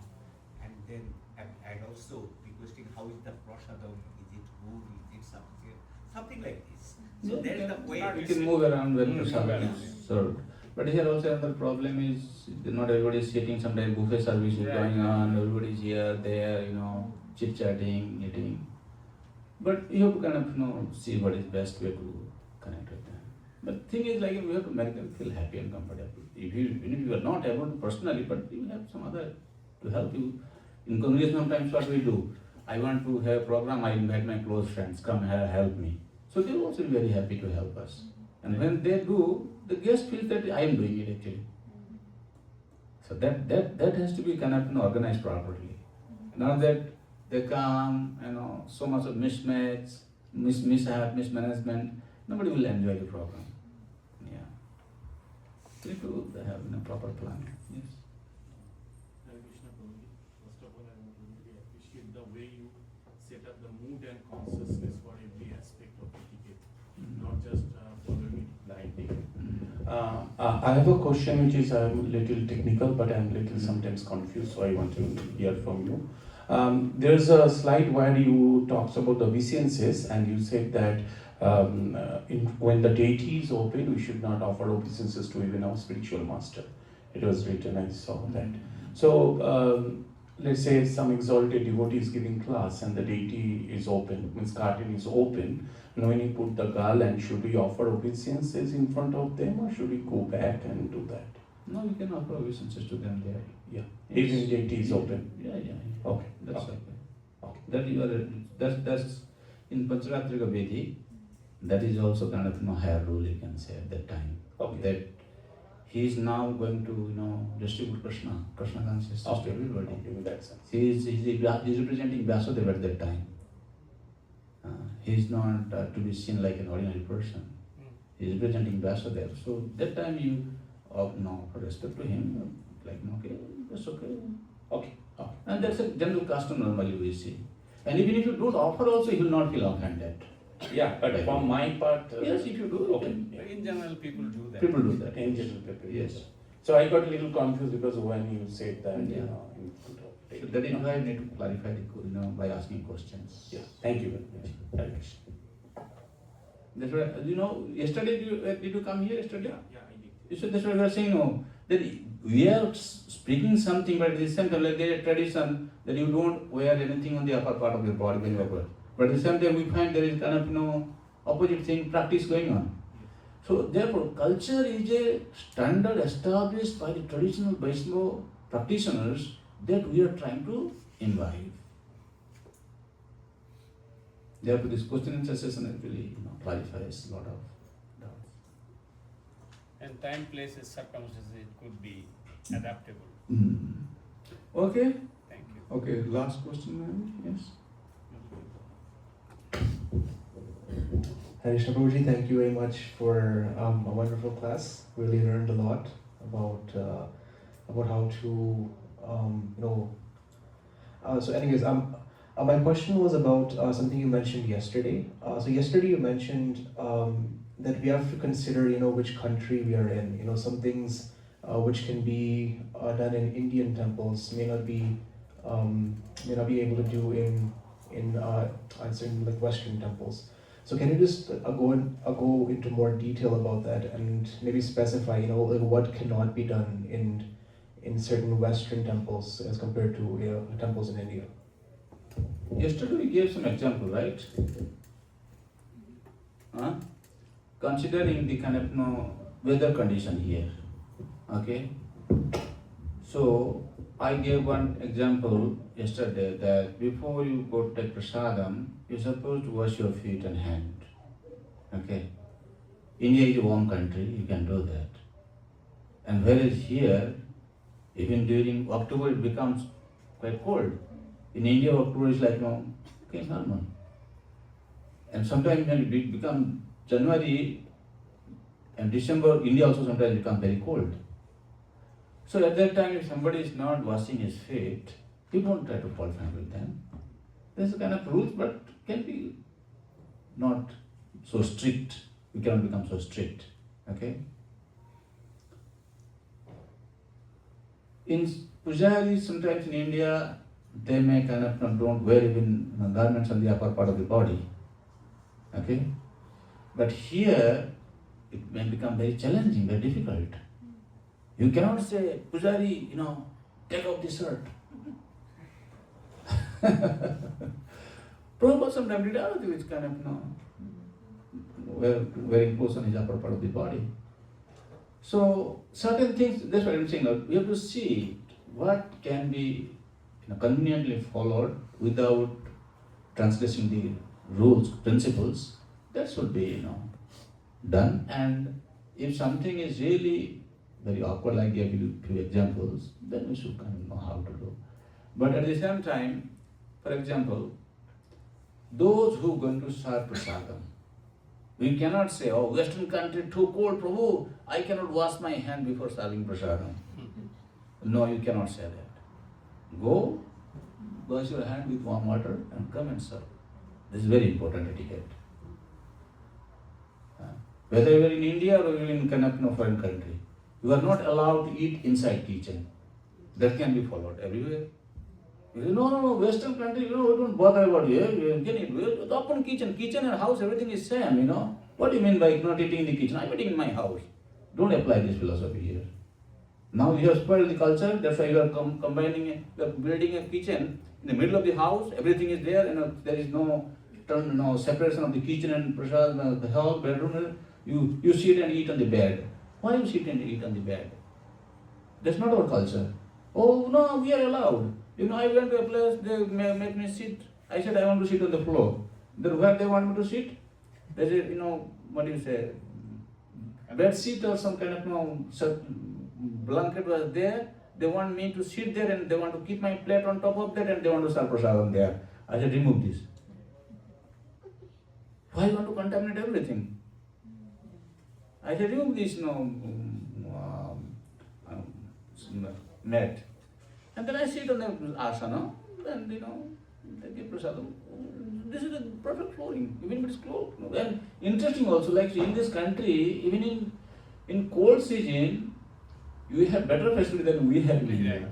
and then and also requesting how is the prasadam, is it good, is it something like this. So that is the way. You can move around when Move prasadam around. is served. But here also another problem is not everybody is sitting. Sometimes buffet service is Right. going on. Everybody is here, there, chit chatting, eating. But you have to kind of see what is best way to connect with them. But thing is like we have to make them feel happy and comfortable. Even if you are not able to personally, but you have some other to help you. In congregation sometimes what we do, I want to have a program, I invite my close friends, come here, help me. So they will also be very happy to help us. And when they do, the guest feels that I am doing it actually. So that has to be kind of organized properly. Now that they come, so much of mismatch, mishap, mismanagement, nobody will enjoy the program. Yeah. So you have to have a proper plan. Yes. Hare Krishna Prabhuji. First of all, I want to really appreciate the way you set up the mood and consciousness for every aspect of etiquette, not just following it blindly. I have a question which is a little technical, but I'm little sometimes confused, so I want to hear from you. There's a slide where you talks about the obeisances, and you said that when the deity is open, we should not offer obeisances to even our spiritual master. It was written, I saw that. So let's say some exalted devotee is giving class and the deity is open, means curtain is open. Now when you put the garland, should we offer obeisances in front of them, or should we go back and do that? No, you can offer obeisances to them there. Yeah. Yes. Even deity is open. Yeah. Okay. That's Okay. okay. That you are that's in Pancharatrika Vedhi. That is also kind of higher rule, you can say, at that time. Okay. That he is now going to distribute Krishna consciousness to everybody. Okay, in that sense. He is representing Vyasudeva at that time. He is not to be seen like an ordinary person. He is representing Vyasudeva. So that time you for respect to him, like okay, that's okay. Okay. And that's a general custom normally we see. And even if you don't offer also, he will not feel offended. Yeah, but from my part, Yes, if you do, okay. then In general, people do that. people do that. In general, people. Yes. So I got a little confused because when you said that, Yeah. in front of So deity. that is why I need to clarify by asking questions. Yeah. Thank you very much. Hare Krishna. That's why, yesterday did you come here yesterday? Yeah, I did. You said that's why we are saying, that we are speaking something, but at the same time, like there is a tradition that you don't wear anything on the upper part of your body when you are born. But at the same time, we find there is kind of, opposite thing, practice going on. So therefore, culture is a standard established by the traditional Vaishnava practitioners that we are trying to imbibe. Therefore, this question and answer session actually clarifies a lot of doubts. And time, places, circumstances, it could be adaptable. Okay. Thank you. Okay, last question, maybe? Yes. Hare Krishna Prabhuji, thank you very much for a wonderful class. Really learned a lot about how to So, anyways, my question was about something you mentioned yesterday. So yesterday you mentioned that we have to consider which country we are in. Some things which can be done in Indian temples may not be able to do in I'd say like Western temples. So can you just go into more detail about that and maybe specify like what cannot be done in certain Western temples as compared to temples in India? Yesterday we gave some example, right? Considering the kind of weather condition here, okay? So I gave one example yesterday that before you go to take prasadam, you're supposed to wash your feet and hand, okay? India is a warm country, you can do that. And whereas here, even during October it becomes quite cold. In India, October is like okay, normal. And sometimes when it becomes January and December, India also sometimes becomes very cold. So at that time, if somebody is not washing his feet, he won't try to fall in with them. There's a kind of rules, but can be not so strict. We cannot become so strict. Okay. In Pujari, sometimes in India, they may kind of don't wear even garments on the upper part of the body. Okay? But here, it may become very challenging, very difficult. You cannot say, Pujari, take off the shirt. Prabhupada sometimes did everything which kind of, wearing clothes on his upper part of the body. So certain things, that's what I'm saying, we have to see what can be conveniently followed without transgressing the rules, principles. That should be done. And if something is really very awkward, like I gave you a few examples, then we should kind of know how to do. But at the same time, for example, those who are going to serve prasadam, we cannot say, oh, Western country too cold, Prabhu, I cannot wash my hand before serving prasadam. No, you cannot say that. Go, wash your hand with warm water and come and serve. This is very important etiquette. Whether you are in India or you are in foreign country, you are not allowed to eat inside kitchen. That can be followed everywhere. No, Western country, we don't bother about it. You can eat. Open kitchen and house, everything is same, What do you mean by not eating in the kitchen? I'm eating in my house. Don't apply this philosophy here. Now you have spoiled the culture, that's why you are you are building a kitchen in the middle of the house, everything is there, there is no separation of the kitchen and prasad, the hall, bedroom. You sit and eat on the bed. Why you sit and eat on the bed? That's not our culture. Oh no, we are allowed. I went to a place, they make me sit. I said I want to sit on the floor. Then where they want me to sit? They say, what do you say? Bed sheet or some kind of blanket was there. They want me to sit there and they want to keep my plate on top of that and they want to serve prasadam there. I said, remove this. Why you want to contaminate everything? I said, remove this mat. And then I sit on the asana and they give prasadam. This is the perfect flooring, even if it's closed. And interesting also, like in this country, even in cold season, you have better facility than we have in India.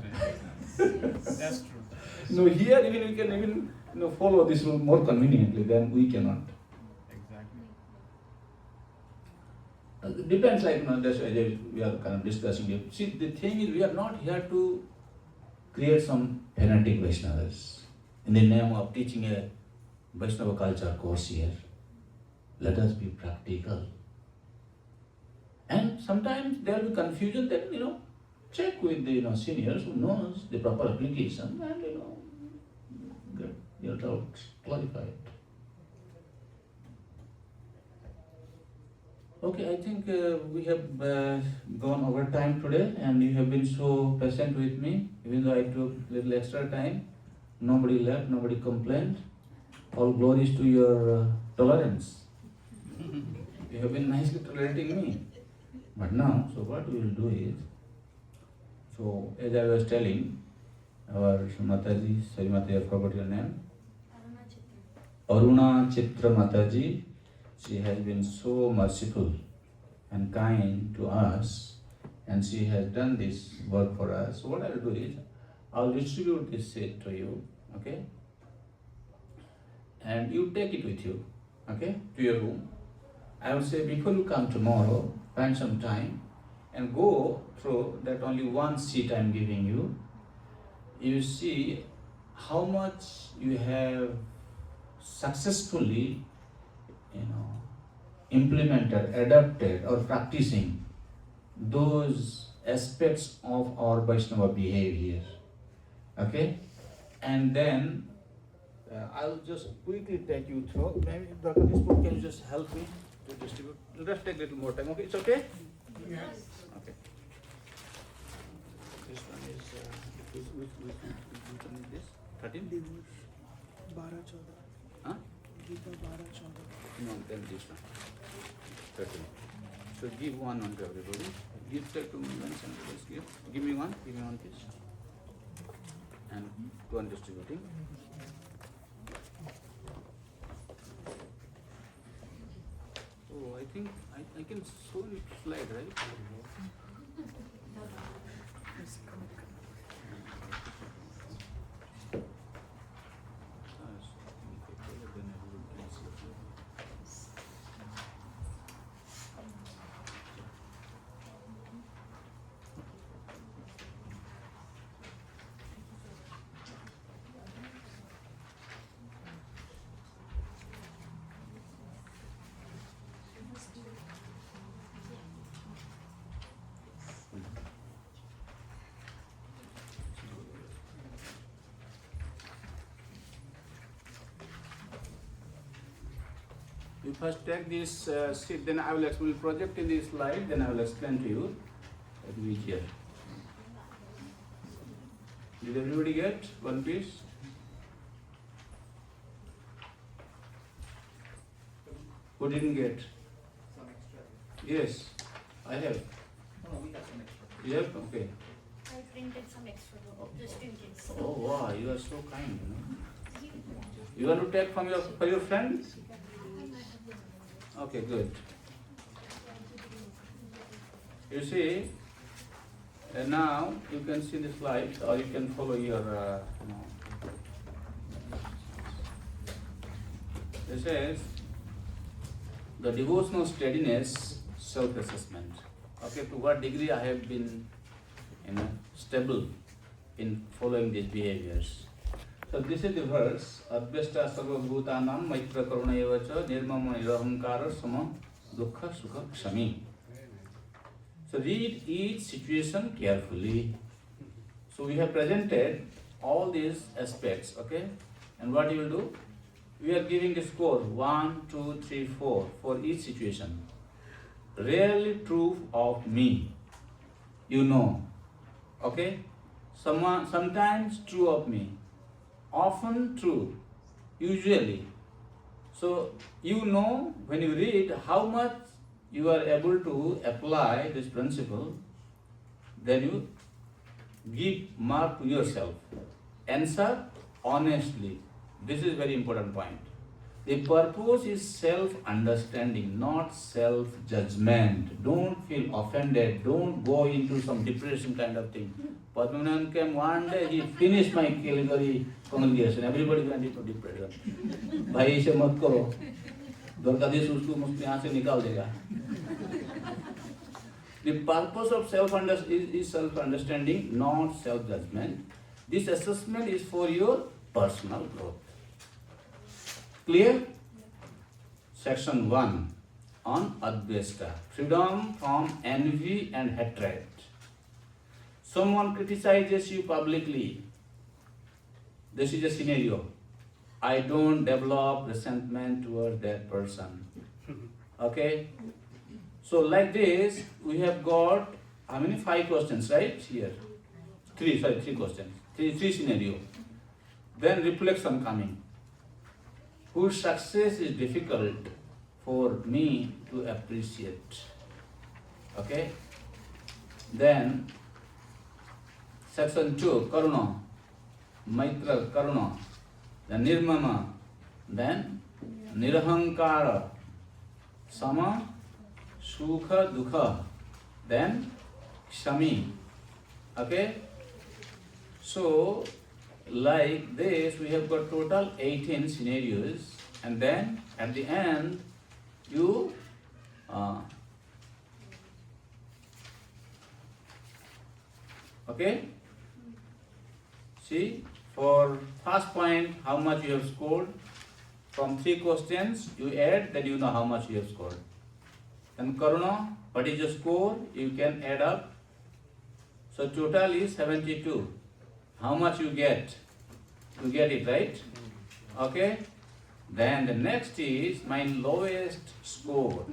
That's true. Here even we can even follow this rule more conveniently than we cannot. Exactly. Depends, that's why we are kind of discussing it. See, the thing is, we are not here to create some fanatic Vaishnavas in the name of teaching a Vaishnava culture course here. Let us be practical. And sometimes there will be confusion, then check with the seniors who knows the proper application and get your doubts clarified. Okay, I think we have gone over time today and you have been so patient with me, even though I took a little extra time. Nobody left, nobody complained. All glories to your tolerance. You have been nicely tolerating me. But now, so what we will do is, so as I was telling, our Mataji, sorry Mataji, I forgot your name. Aruna Chitra Mataji. She has been so merciful and kind to us and she has done this work for us. So what I will do is, I will distribute this set to you, okay? And you take it with you, okay, to your room. I will say before you come tomorrow, find some time and go through that only one sheet I am giving you. You see how much you have successfully implemented, adapted or practicing those aspects of our Vaishnava behavior. Okay? And then I'll just quickly take you through. Maybe Dr. Dispo, can you just help me to distribute? Let's take a little more time. Okay, it's okay? Yes. Okay. This one is, which one is this? 13? 12-14. Huh? Gita 12-14. No, then this one. 13. So give one to everybody. Give that to me once and just give me one piece. And go on distributing. Oh, I think I can show it slide, right? You first take this sheet, then I will explain, project in this slide, then I will explain to you. It will be here. Did everybody get one piece? Who didn't get? Some extra. Yes, I have. No, we have some extra. You have? Okay. I printed some extra just in case. Oh wow, you are so kind, you know. You want to take from your friend? Okay, good. You see, now you can see the slides or you can follow your, It says, the devotional steadiness, self-assessment. Okay, to what degree I have been, stable in following these behaviors. So this is the verse, Advesta Sarva Bhutanam Maitra Karuna Evacha Nirmama Nirahamkara Sama Dukkha Sukha Kshami. So read each situation carefully. So we have presented all these aspects, okay? And what you will do? We are giving a score 1, 2, 3, 4 for each situation. Rarely true of me, you know, okay? Sometimes true of me, often true, usually. So you know when you read how much you are able to apply this principle, then you give mark to yourself. Answer honestly. This is very important point. The purpose is self-understanding, not self-judgment. Don't feel offended. Don't go into some depression kind of thing. Padmanayana came one day, he finished my Calgary congregation. Everybody went into depression. भाई इसे मत करो, द्वारकाधीश उसको मुझसे यहाँ से निकाल देगा. The purpose of self-understanding, not self-judgment. This assessment is for your personal growth. Clear? Section 1 on Advesta, freedom from envy and hatred. Someone criticizes you publicly. This is a scenario. I don't develop resentment towards that person. Okay? So like this, we have got how many? 5 questions, right? Here. 3 questions. Three scenario. Then reflection coming. Whose success is difficult for me to appreciate. Okay? Then section 2, Karuna, Maitra, Karuna, then Nirmama, then Nirahankara, Sama, Sukha, Dukha, then Kshami. Okay? So, like this, we have got total 18 scenarios, and then at the end, you okay? See, for first point, how much you have scored. From 3 questions, you add, then you know how much you have scored. And Karuna, what is your score? You can add up. So total is 72. How much you get? You get it, right? Okay? Then the next is my lowest score.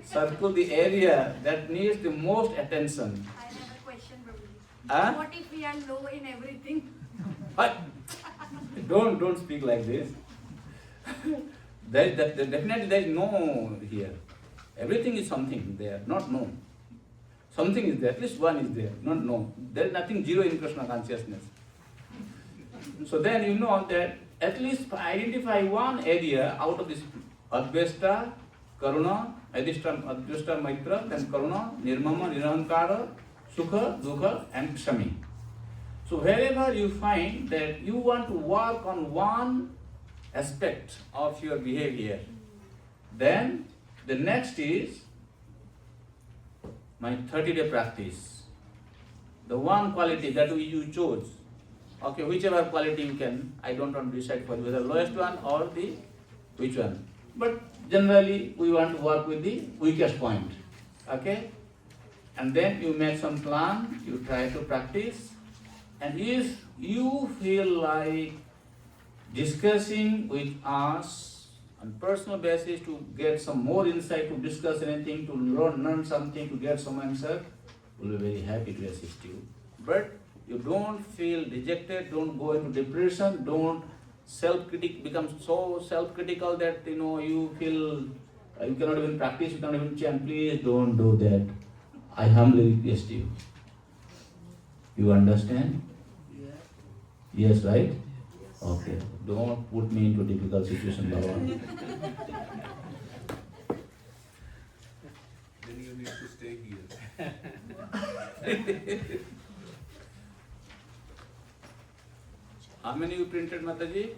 Circle the area that needs the most attention. I have a question, Prabhuji. Huh? What if we are low in everything? Don't speak like this. Definitely there is no here. Everything is something there, not no. Something is there, at least one is there, not no. There is nothing zero in Krishna consciousness. So then you know that at least identify one area out of this Advesta, Karuna, Advesta, Maitra, then Karuna, Nirmama, Nirahankara, Sukha, Dukha and Kshami. So wherever you find that you want to work on one aspect of your behavior, then the next is my 30-day practice. The one quality that you chose. Okay, whichever quality you can, I don't want to decide for whether lowest one or the which one. But generally we want to work with the weakest point. Okay? And then you make some plan, you try to practice. And if you feel like discussing with us, on personal basis to get some more insight, to discuss anything, to learn something, to get some answer, we'll be very happy to assist you. But you don't feel dejected, don't go into depression, don't become so self-critical that you feel you cannot even practice, you cannot even chant. Please don't do that. I humbly request you. You understand? Yes, right? Okay. Don't put me into difficult situation, Baba. Then you need to stay here. How many you printed, Mataji?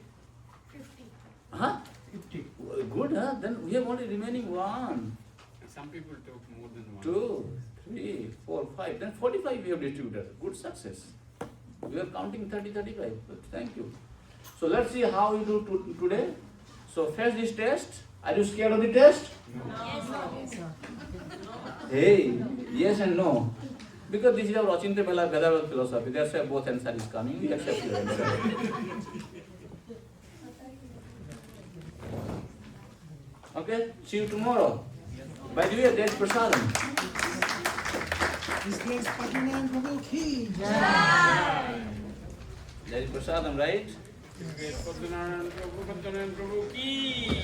50. Huh? 50. Good, huh? Then we have only remaining one. Some people took more than one. 2, 3, 4, 5. Then 45 we have distributed. Good success. We are counting 30, 35. But thank you. So let's see how you do today. So first this test. Are you scared of the test? Hey, yes and no. Because this is our Achintya Vedanta philosophy. That's why both answer is coming. We accept your answer. Okay, see you tomorrow. By the way, there's prasadam. This place Padmanayana Prabhu ki. There is prasadam, right? Padmanayana Prabhu ki.